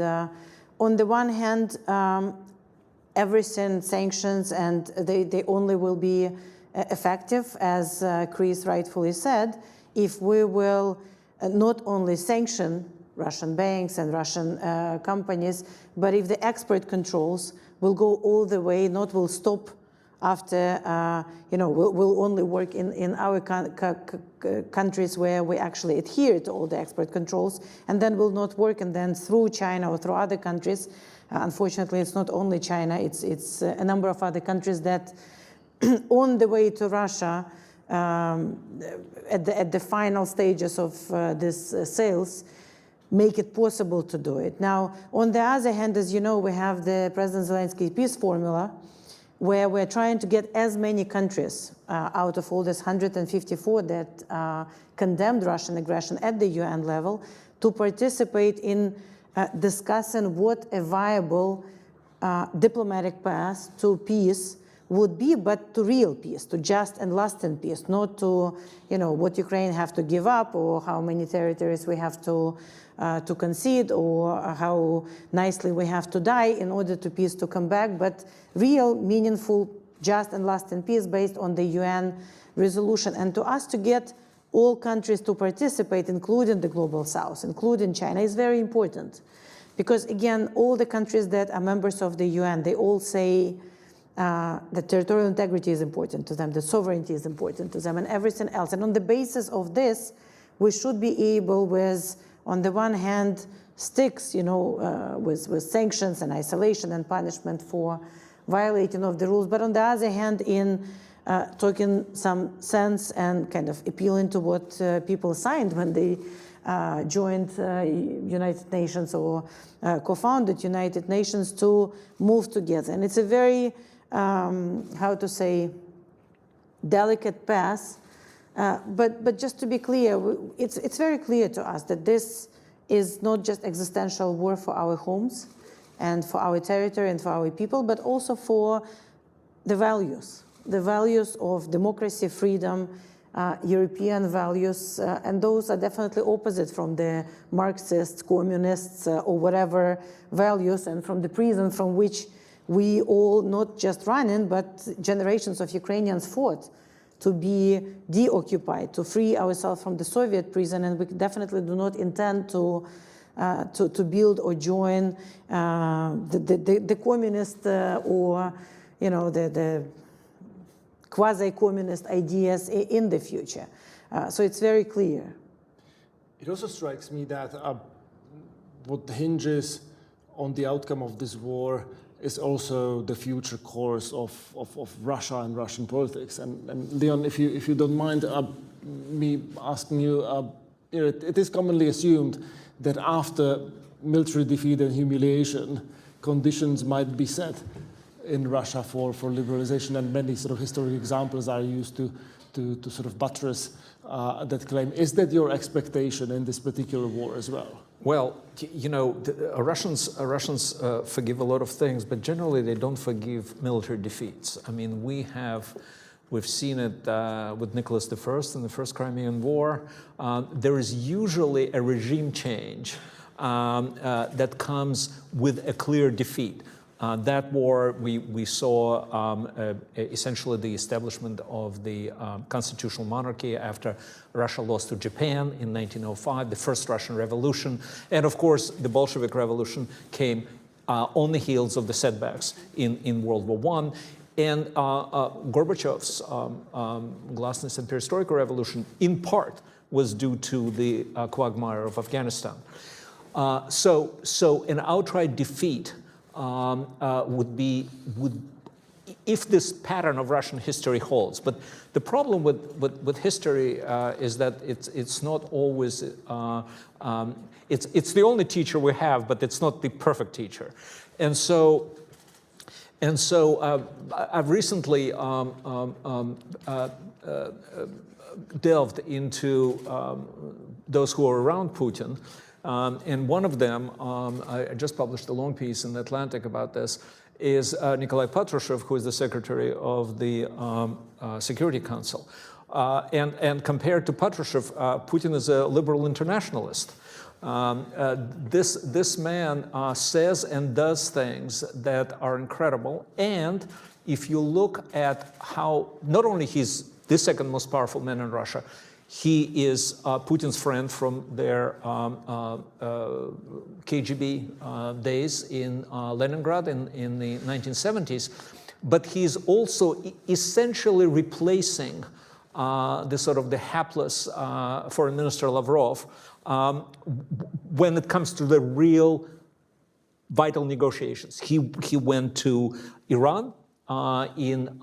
on the one hand, everything sanctions, and they only will be effective, as Chris rightfully said, if we will not only sanction Russian banks and Russian companies, but if the export controls will go all the way, will stop after, will only work in our countries where we actually adhere to all the export controls, and then will not work, and then through China or through other countries. Unfortunately, it's not only China, it's a number of other countries that on the way to Russia, at the final stages of this sales, make it possible to do it. Now, on the other hand, as you know, we have the President Zelensky peace formula, where we're trying to get as many countries out of all this 154 that condemned Russian aggression at the UN level to participate in discussing what a viable diplomatic path to peace would be, but to real peace, to just and lasting peace, not to, what Ukraine have to give up, or how many territories we have to concede, or how nicely we have to die in order to peace to come back, but real, meaningful, just and lasting peace based on the UN resolution. And to us to get all countries to participate, including the Global South, including China, is very important. Because again, all the countries that are members of the UN, they all say that territorial integrity is important to them, that sovereignty is important to them, and everything else. And on the basis of this, we should be able with, on the one hand, sticks, with sanctions and isolation and punishment for violating of the rules, but on the other hand, in talking some sense and kind of appealing to what people signed when they joined United Nations or co-founded United Nations, to move together. And it's a very, delicate path. But just to be clear, it's very clear to us that this is not just existential war for our homes and for our territory and for our people, but also for the values of democracy, freedom, European values, and those are definitely opposite from the Marxists, communists, or whatever values, and from the prison from which we all, not just running, but generations of Ukrainians fought to be deoccupied, to free ourselves from the Soviet prison, and we definitely do not intend to build or join the communist or the quasi-communist ideas in the future. So it's very clear.
It also strikes me that what hinges on the outcome of this war is also the future course of Russia and Russian politics. And Leon, if you don't mind me asking you, it is commonly assumed that after military defeat and humiliation, conditions might be set in Russia for liberalization, and many sort of historic examples are used to sort of buttress that claim. Is that your expectation in this particular war as well?
Well, Russians forgive a lot of things, but generally they don't forgive military defeats. I mean, we've seen it with Nicholas I in the First Crimean War. There is usually a regime change that comes with a clear defeat. That war, we saw essentially the establishment of the constitutional monarchy after Russia lost to Japan in 1905, the first Russian Revolution. And of course, the Bolshevik Revolution came on the heels of the setbacks in World War I. And Gorbachev's glasnost and perestroika revolution, in part, was due to the quagmire of Afghanistan. So an outright defeat would if this pattern of Russian history holds. But the problem with history is that it's not always, it's the only teacher we have, but it's not the perfect teacher. And so I've recently delved into those who are around Putin. And one of them, I just published a long piece in The Atlantic about this, is Nikolai Patrushev, who is the secretary of the Security Council. And compared to Patrushev, Putin is a liberal internationalist. This man says and does things that are incredible. And if you look at how, not only he's the second most powerful man in Russia, he is Putin's friend from their KGB days in Leningrad in the 1970s. but he's also essentially replacing the sort of the hapless Foreign Minister Lavrov when it comes to the real vital negotiations. He went to Iran in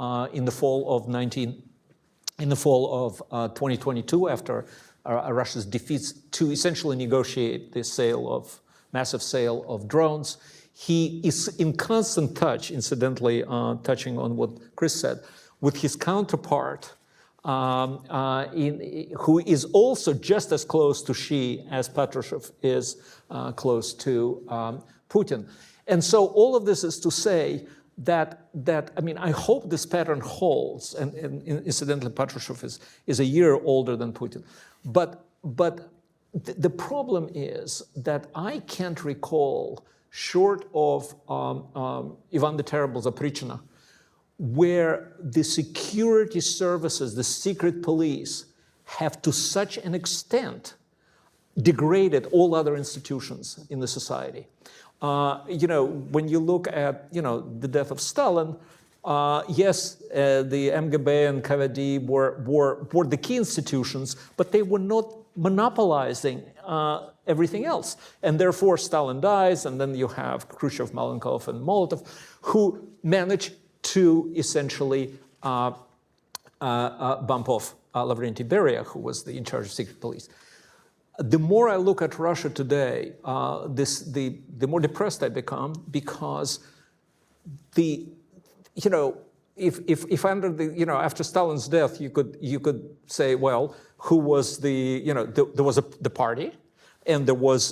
the fall of 2022 after Russia's defeats to essentially negotiate the massive sale of drones. He is in constant touch, incidentally, touching on what Chris said, with his counterpart, who is also just as close to Xi as Patrushev is close to Putin. And so all of this is to say that I mean, I hope this pattern holds, and incidentally, Patrushev is a year older than Putin. But the problem is that I can't recall, short of Ivan the Terrible's Attrition, where the security services, the secret police, have to such an extent degraded all other institutions in the society. When you look at, the death of Stalin, yes, the MGB and KVD were the key institutions, but they were not monopolizing everything else. And therefore, Stalin dies, and then you have Khrushchev, Malenkov, and Molotov, who managed to essentially bump off Lavrentiy Beria, who was in charge of secret police. The more I look at Russia today, the more depressed I become, because if after Stalin's death you could say, well, who was there was the party, and there was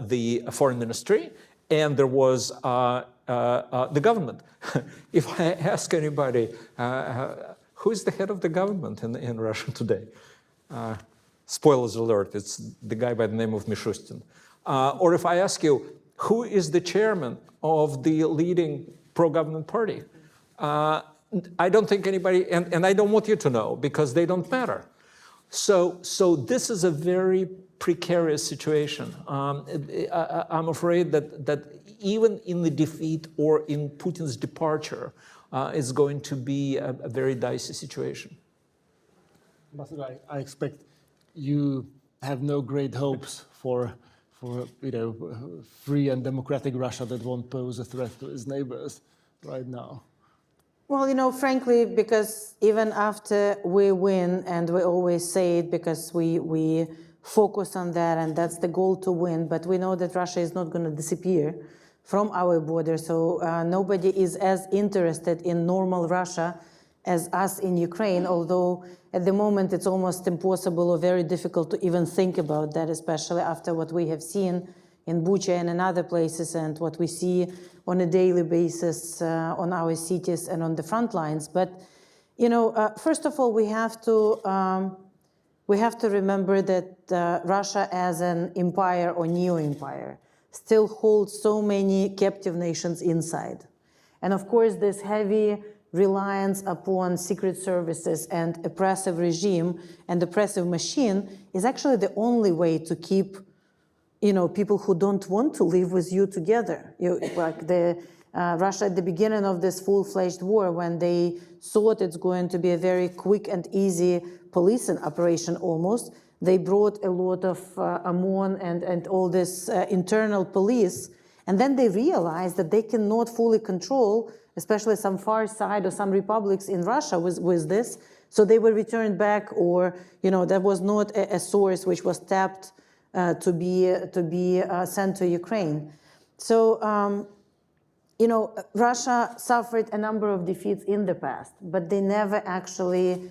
the foreign ministry, and there was the government. If I ask anybody, who is the head of the government in Russia today? Spoilers alert, it's the guy by the name of Mishustin. Or if I ask you, who is the chairman of the leading pro-government party? I don't think anybody, and I don't want you to know, because they don't matter. So this is a very precarious situation. I'm afraid that even in the defeat or in Putin's departure, it's going to be a very dicey situation.
Ambassador, I expect you have no great hopes for free and democratic Russia that won't pose a threat to its neighbors right now.
Well, frankly, because even after we win, and we always say it because we focus on that, and that's the goal, to win, but we know that Russia is not going to disappear from our border, so nobody is as interested in normal Russia as us in Ukraine, although at the moment it's almost impossible or very difficult to even think about that, especially after what we have seen in Bucha and in other places, and what we see on a daily basis on our cities and on the front lines. But, first of all, we have to remember that Russia as an empire or neo-empire still holds so many captive nations inside. And of course, this heavy reliance upon secret services and oppressive regime and oppressive machine is actually the only way to keep, people who don't want to live with you together. Russia at the beginning of this full-fledged war, when they thought it's going to be a very quick and easy policing operation almost, they brought a lot of OMON and all this internal police, and then they realized that they cannot fully control, especially some far side or some republics in Russia with this. So they were returned back, or, that was not a source which was tapped to be sent to Ukraine. So, Russia suffered a number of defeats in the past, but they never actually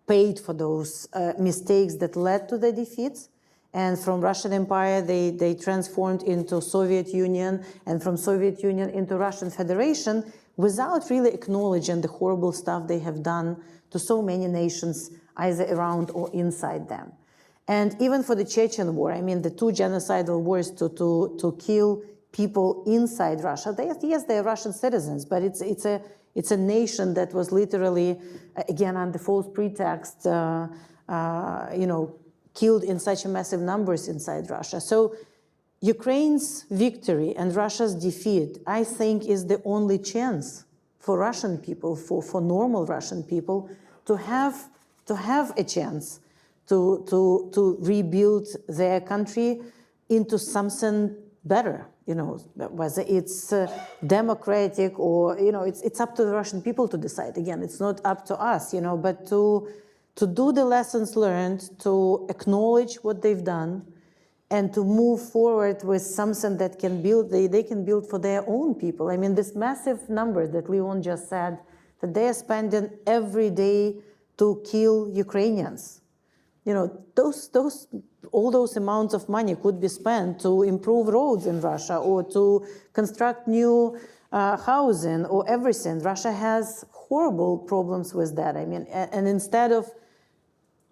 paid for those mistakes that led to the defeats. And from Russian Empire, they transformed into Soviet Union, and from Soviet Union into Russian Federation, without really acknowledging the horrible stuff they have done to so many nations, either around or inside them. And even for the Chechen War, the two genocidal wars to kill people inside Russia, they're Russian citizens, but it's a nation that was literally, again, under false pretext, killed in such a massive numbers inside Russia. So Ukraine's victory and Russia's defeat, I think, is the only chance for Russian people, for normal Russian people, to have a chance to rebuild their country into something better, whether it's democratic or, it's up to the Russian people to decide. Again, it's not up to us, but to do the lessons learned, to acknowledge what they've done, and to move forward with something that they can build for their own people. I mean, this massive number that Leon just said, that they are spending every day to kill Ukrainians. All those amounts of money could be spent to improve roads in Russia or to construct new housing or everything. Russia has horrible problems with that. I mean, and instead of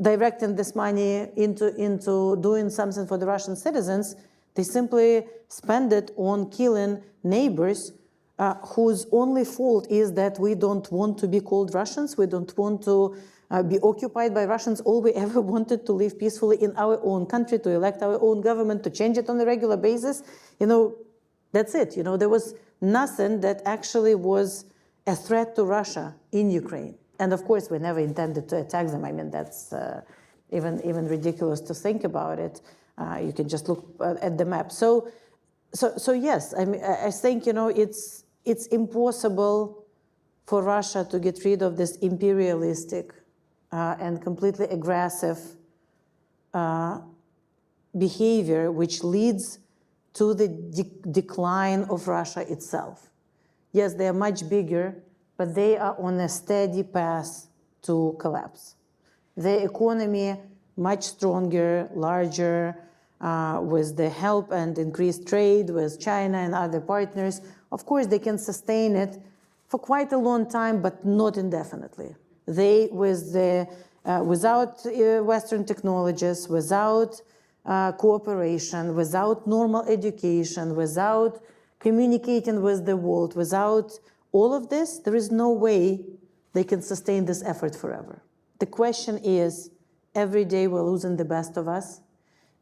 directing this money into doing something for the Russian citizens, they simply spend it on killing neighbors whose only fault is that we don't want to be called Russians, we don't want to be occupied by Russians. All we ever wanted to live peacefully in our own country, to elect our own government, to change it on a regular basis. That's it. There was nothing that actually was a threat to Russia in Ukraine. And of course, we never intended to attack them. I mean, that's even ridiculous to think about it. You can just look at the map. So yes, I mean, I think it's impossible for Russia to get rid of this imperialistic and completely aggressive behavior, which leads to the decline of Russia itself. Yes, they are much bigger, but they are on a steady path to collapse. The economy much stronger, larger, with the help and increased trade with China and other partners. Of course, they can sustain it for quite a long time, but not indefinitely. Without Western technologies, without cooperation, without normal education, without communicating with the world, without all of this, there is no way they can sustain this effort forever. The question is, every day we're losing the best of us.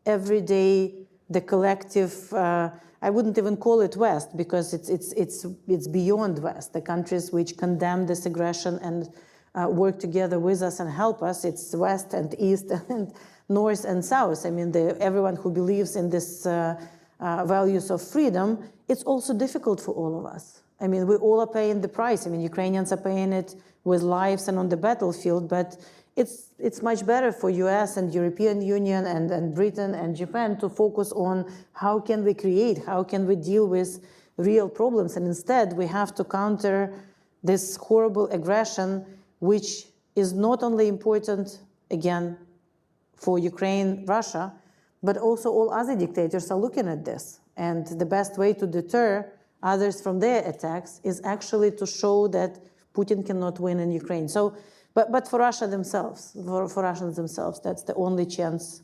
Every day the collective, I wouldn't even call it West, because it's beyond West. The countries which condemn this aggression and work together with us and help us, it's West and East and North and South. I mean, everyone who believes in this values of freedom, it's also difficult for all of us. I mean, we all are paying the price. I mean, Ukrainians are paying it with lives and on the battlefield, but it's much better for US and European Union and Britain and Japan to focus on how can we create, how can we deal with real problems. And instead, we have to counter this horrible aggression, which is not only important, again, for Ukraine, Russia, but also all other dictators are looking at this. And the best way to deter others from their attacks is actually to show that Putin cannot win in Ukraine. So, but for Russia themselves, for Russians themselves, that's the only chance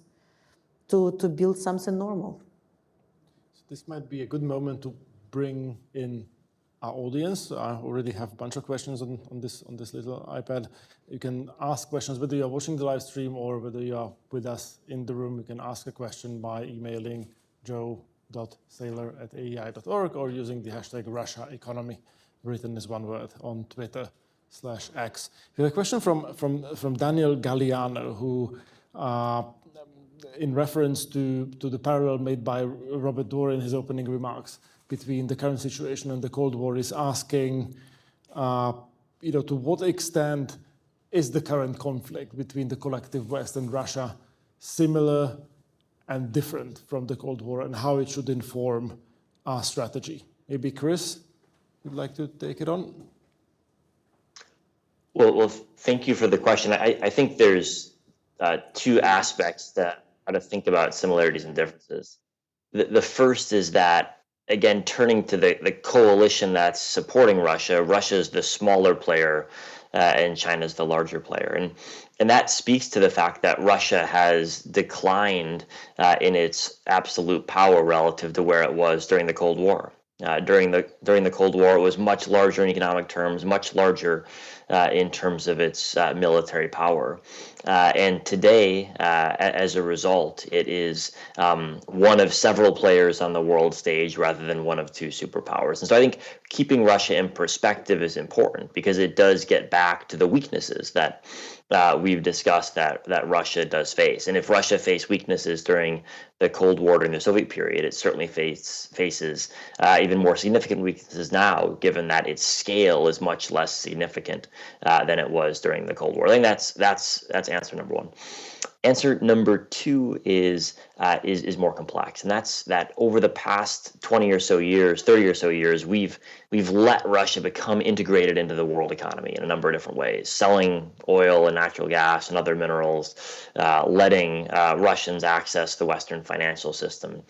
to build something normal.
So this might be a good moment to bring in our audience. I already have a bunch of questions on this little iPad. You can ask questions whether you're watching the live stream or whether you are with us in the room. You can ask a question by emailing joe.saylor@aei.org or using the hashtag RussiaEconomy, written as one word, on Twitter/X. We have a question from Daniel Galliano, who, in reference to the parallel made by Robert Doar in his opening remarks between the current situation and the Cold War, is asking, to what extent is the current conflict between the collective West and Russia similar and different from the Cold War, and how it should inform our strategy? Maybe Chris would like to take it on?
Well, thank you for the question. I think there's two aspects that how to think about similarities and differences. The first is that, again, turning to the coalition that's supporting Russia, Russia's the smaller player and China's the larger player. And that speaks to the fact that Russia has declined in its absolute power relative to where it was during the Cold War. during the Cold War. It was much larger in economic terms, much larger in terms of its military power. And today, as a result, it is one of several players on the world stage rather than one of two superpowers. And so I think keeping Russia in perspective is important because it does get back to the weaknesses that we've discussed that Russia does face. And if Russia faced weaknesses during the Cold War, during the Soviet period, it certainly faces even more significant weaknesses now, given that its scale is much less significant than it was during the Cold War. I think that's answer number one. Answer number two is more complex, and that's that over the past 20 or so years, 30 or so years, we've let Russia become integrated into the world economy in a number of different ways, selling oil and natural gas and other minerals, letting Russians access the Western financial system.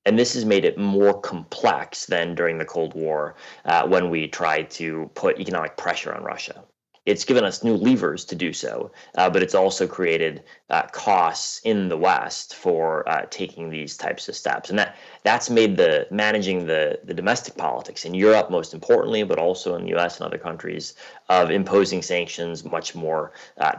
And this has made it more complex than during the Cold War when we tried to put economic pressure on Russia. It's given us new levers to do so, but it's also created costs in the West for taking these types of steps. And that's made managing the domestic politics in Europe, most importantly, but also in the US and other countries, of imposing sanctions much more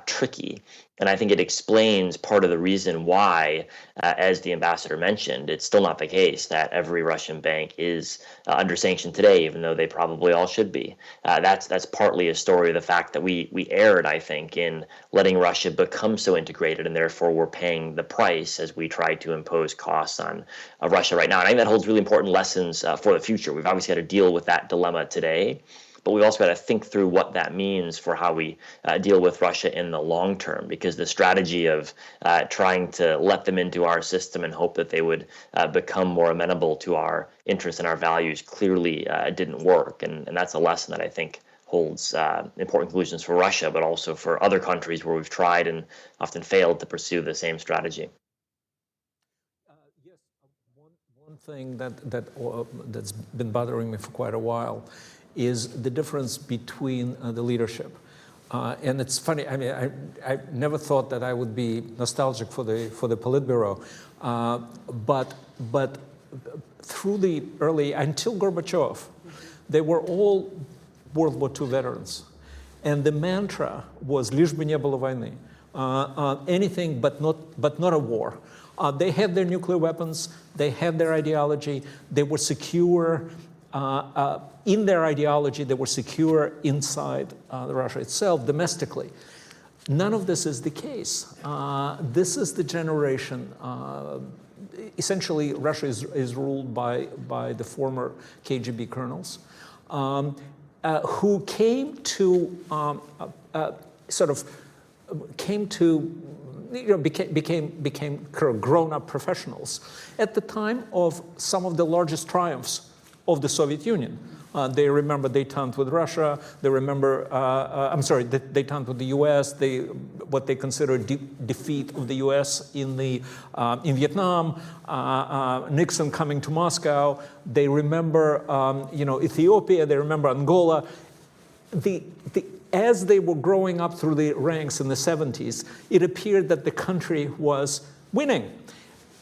tricky. And I think it explains part of the reason why, as the ambassador mentioned, it's still not the case that every Russian bank is under sanction today, even though they probably all should be. That's partly a story of the fact that we erred, I think, in letting Russia become so integrated, and therefore we're paying the price as we try to impose costs on Russia right now. And I think that holds really important lessons for the future. We've obviously got to deal with that dilemma today, but we've also got to think through what that means for how we deal with Russia in the long term, because the strategy of trying to let them into our system and hope that they would become more amenable to our interests and our values clearly didn't work. And that's a lesson that I think holds important conclusions for Russia, but also for other countries where we've tried and often failed to pursue the same strategy.
Yes, one thing that's been bothering me for quite a while is the difference between the leadership. And it's funny, I mean, I never thought that I would be nostalgic for the Politburo, but through the early, until Gorbachev, they were all World War II veterans. And the mantra was "Лишь бы не было войны," anything but not a war. They had their nuclear weapons, they had their ideology, they were secure in their ideology, they were secure inside Russia itself, domestically. None of this is the case. This is the generation, essentially Russia is ruled by the former KGB colonels, who came to became grown-up professionals at the time of some of the largest triumphs of the Soviet Union. They remember détente with Russia. They remember, détente with the U.S. What they consider defeat of the U.S. in Vietnam. Nixon coming to Moscow. They remember, Ethiopia. They remember Angola. As they were growing up through the ranks in the 70s, it appeared that the country was winning.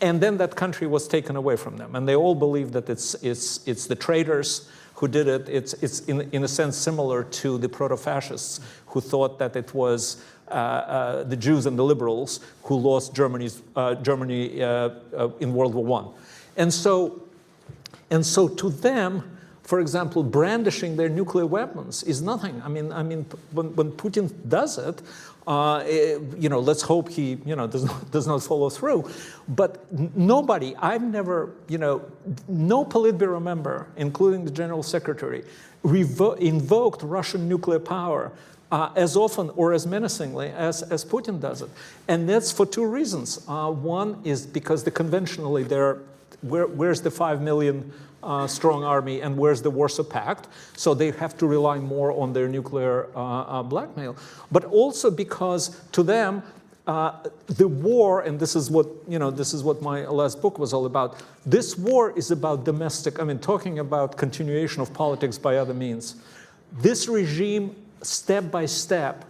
And then that country was taken away from them. And they all believe that it's the traitors who did it. It's in a sense similar to the proto-fascists who thought that it was the Jews and the liberals who lost Germany in World War I. And so to them, for example, brandishing their nuclear weapons is nothing. I mean, when Putin does it, let's hope he, does not follow through. But nobody, I've never, no Politburo member, including the General Secretary, invoked Russian nuclear power as often or as menacingly as Putin does it. And that's for two reasons. One is because conventionally where's the 5 million strong army and where's the Warsaw Pact? So they have to rely more on their nuclear blackmail. But also because to them, the war, and this is what my last book was all about, this war is about domestic, talking about continuation of politics by other means. This regime, step by step,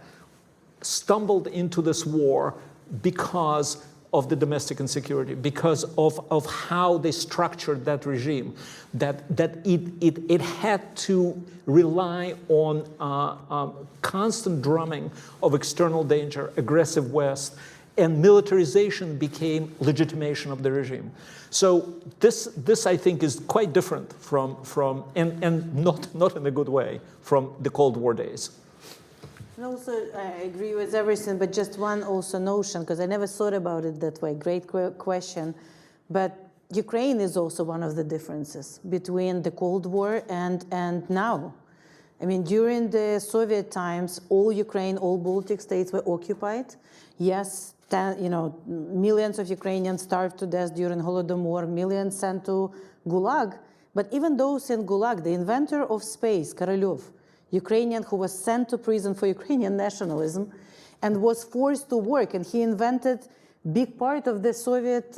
stumbled into this war because of the domestic insecurity because of how they structured that regime, that it had to rely on constant drumming of external danger, aggressive West, and militarization became legitimation of the regime. So this I think is quite different from and not in a good way from the Cold War days.
And also, I agree with everything, but just one also notion, because I never thought about it that way. Great question. But Ukraine is also one of the differences between the Cold War and now. I mean, during the Soviet times, all Ukraine, all Baltic states were occupied. Yes, millions of Ukrainians starved to death during Holodomor, millions sent to Gulag. But even those in Gulag, the inventor of space, Korolev, Ukrainian who was sent to prison for Ukrainian nationalism and was forced to work, and he invented big part of the Soviet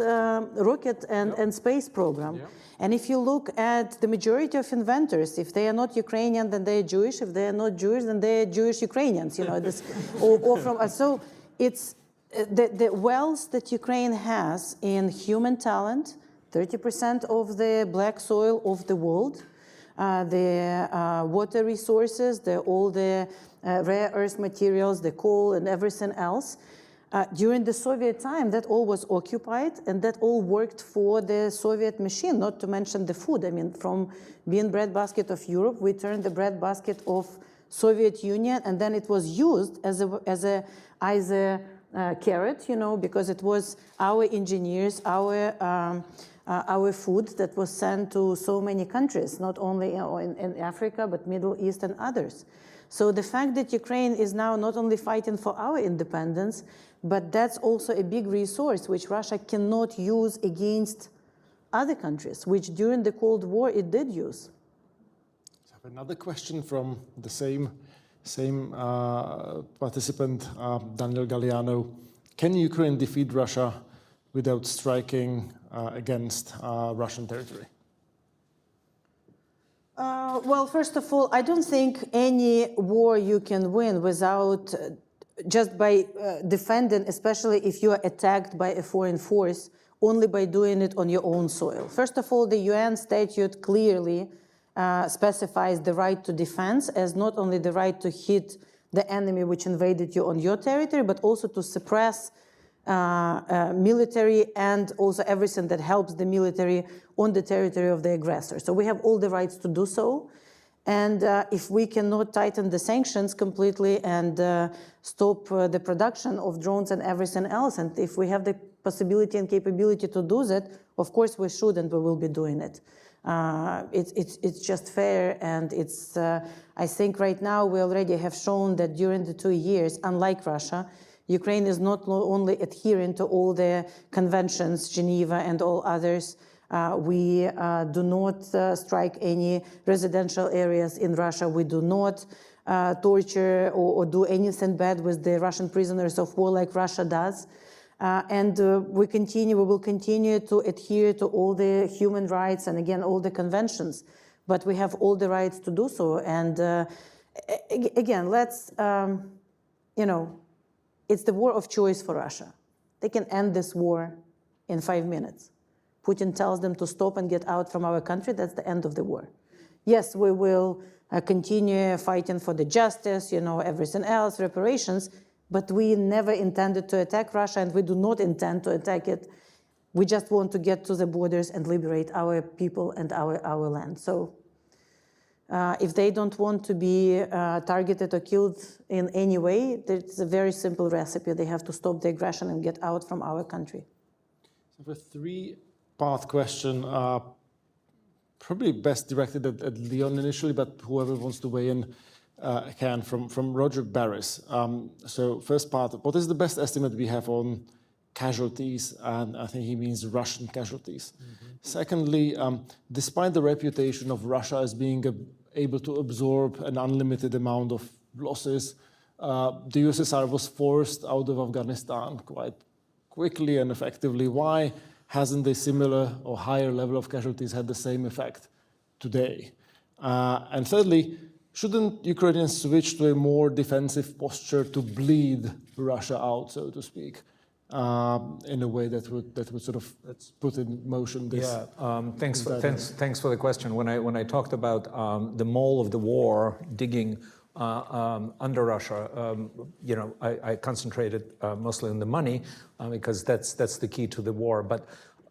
rocket and space program. Yep. And if you look at the majority of inventors, if they are not Ukrainian, then they are Jewish. If they are not Jewish, then they are Jewish Ukrainians. This, or from so it's the wealth that Ukraine has in human talent, 30% of the black soil of the world. The water resources, all the rare earth materials, the coal and everything else. During the Soviet time, that all was occupied and that all worked for the Soviet machine, not to mention the food. I mean, from being breadbasket of Europe, we turned the breadbasket of Soviet Union, and then it was used as a carrot, because it was our engineers, our food that was sent to so many countries, not only in Africa, but Middle East and others. So the fact that Ukraine is now not only fighting for our independence, but that's also a big resource which Russia cannot use against other countries, which during the Cold War it did use.
I have another question from the same participant, Daniel Galliano. Can Ukraine defeat Russia without striking against Russian territory?
Well, first of all, I don't think any war you can win without just by defending, especially if you are attacked by a foreign force, only by doing it on your own soil. First of all, the UN statute clearly specifies the right to defense as not only the right to hit the enemy which invaded you on your territory, but also to suppress military and also everything that helps the military on the territory of the aggressor. So we have all the rights to do so. And if we cannot tighten the sanctions completely and stop the production of drones and everything else, and if we have the possibility and capability to do that, of course we should and we will be doing it. It's just fair, and it's. I think right now we already have shown that during the 2 years, unlike Russia, Ukraine is not only adhering to all the conventions, Geneva and all others. We do not strike any residential areas in Russia. We do not torture or do anything bad with the Russian prisoners of war like Russia does. And we will continue to adhere to all the human rights and, again, all the conventions. But we have all the rights to do so. And again, let's, it's the war of choice for Russia. They can end this war in 5 minutes. Putin tells them to stop and get out from our country. That's the end of the war. Yes, we will continue fighting for the justice, everything else, reparations, but we never intended to attack Russia, and we do not intend to attack it. We just want to get to the borders and liberate our people and our land. So if they don't want to be targeted or killed in any way, it's a very simple recipe. They have to stop the aggression and get out from our country.
So a three-part question, probably best directed at Leon initially, but whoever wants to weigh in can, from Roger Barris. So first part, what is the best estimate we have on casualties? And I think he means Russian casualties. Mm-hmm. Secondly, despite the reputation of Russia as being able to absorb an unlimited amount of losses, the USSR was forced out of Afghanistan quite quickly and effectively. Why hasn't a similar or higher level of casualties had the same effect today? And thirdly, shouldn't Ukrainians switch to a more defensive posture to bleed Russia out, so to speak? in a way that would sort of put in motion this.
Thanks for the question. When I talked about the mole of the war digging under Russia, I concentrated mostly on the money because that's the key to the war.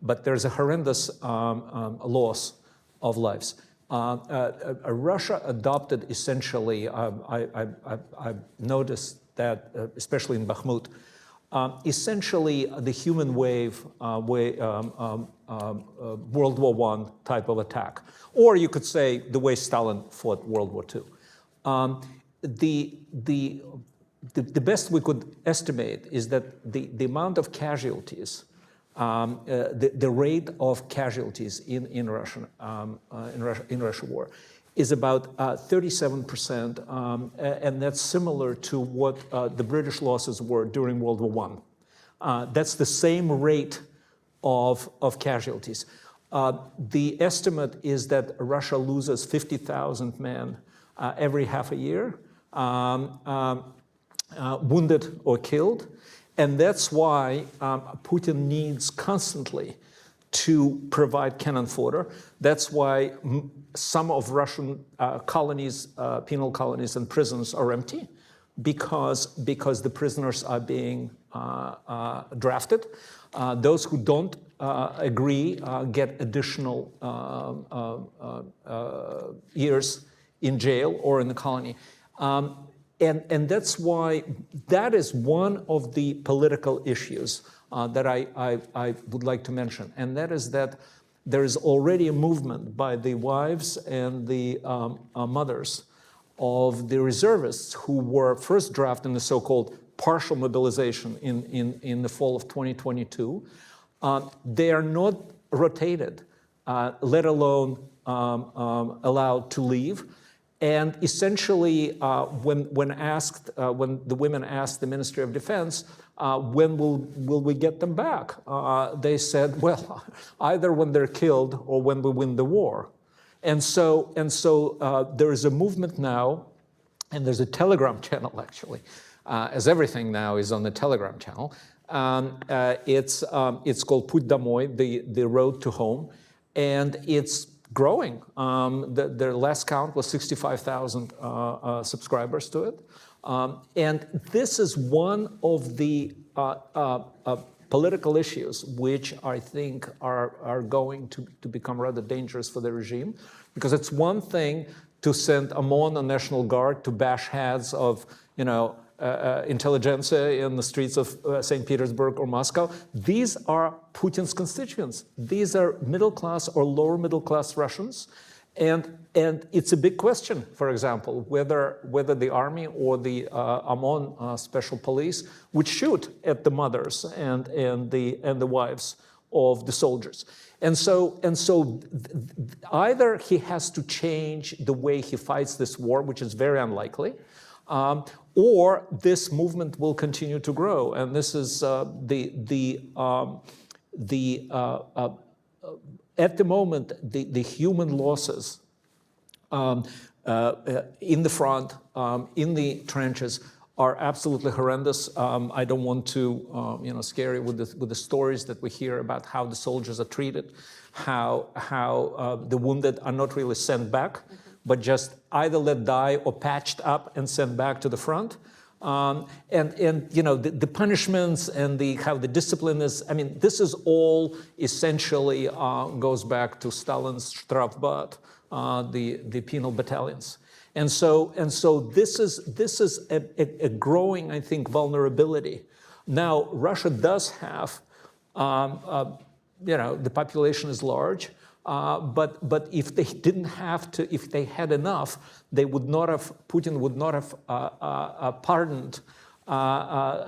But there's a horrendous loss of lives. Russia adopted essentially. I've noticed that, especially in Bakhmut, essentially the human wave, World War I type of attack, or you could say the way Stalin fought World War II. The best we could estimate is that the amount of casualties, the rate of casualties in Russia war is about 37%, and that's similar to what the British losses were during World War I. That's the same rate of casualties. The estimate is that Russia loses 50,000 men every half a year, wounded or killed. And that's why Putin needs constantly to provide cannon fodder. That's why some of Russian colonies, penal colonies and prisons are empty, because the prisoners are being drafted. Those who don't agree get additional years in jail or in the colony. And that's why that is one of the political issues that I would like to mention. And that is that there is already a movement by the wives and the mothers of the reservists who were first drafted in the so-called partial mobilization in the fall of 2022. They are not rotated, let alone allowed to leave. And essentially, when the women asked the Ministry of Defense, when will we get them back? They said, well, either when they're killed or when we win the war. And so there is a movement now, and there's a Telegram channel actually, as everything now is on the Telegram channel. It's called Put Domoy, the road to home, and it's growing. Their last count was 65,000 subscribers to it. And this is one of the political issues which I think are going to become rather dangerous for the regime, because it's one thing to send OMON, a National Guard, to bash heads of, intelligentsia in the streets of St. Petersburg or Moscow. These are Putin's constituents. These are middle-class or lower middle-class Russians. And it's a big question, for example, whether the army or the OMON special police would shoot at the mothers and the wives of the soldiers. And so either he has to change the way he fights this war, which is very unlikely, or this movement will continue to grow. And this is at the moment, the human losses in the front, in the trenches, are absolutely horrendous. I don't want to, scare you with the stories that we hear about how the soldiers are treated, how the wounded are not really sent back, but just either let die or patched up and sent back to the front. The punishments and how the discipline is, this is all essentially goes back to Stalin's Strafbat, the penal battalions. And so this is a growing, I think, vulnerability. Now, Russia does have, the population is large, but if they didn't have to, if they had enough, Putin would not have pardoned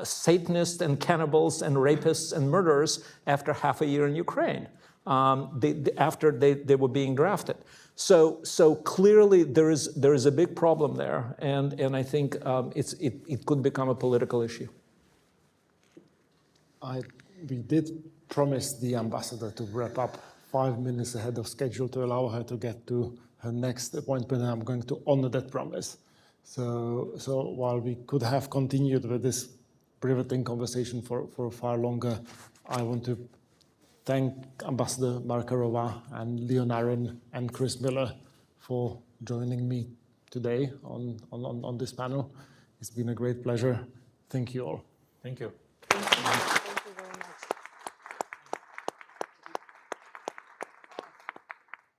Satanists and cannibals and rapists and murderers after half a year in Ukraine, after they were being drafted. So clearly there is a big problem there, and I think it could become a political issue.
We did promise the ambassador to wrap up 5 minutes ahead of schedule to allow her to get to her next appointment, and I'm going to honor that promise. So while we could have continued with this riveting conversation for far longer. I want to thank Ambassador Markarova and Aron and Chris Miller for joining me today on this panel. It's been a great pleasure. Thank you all.
Thank you.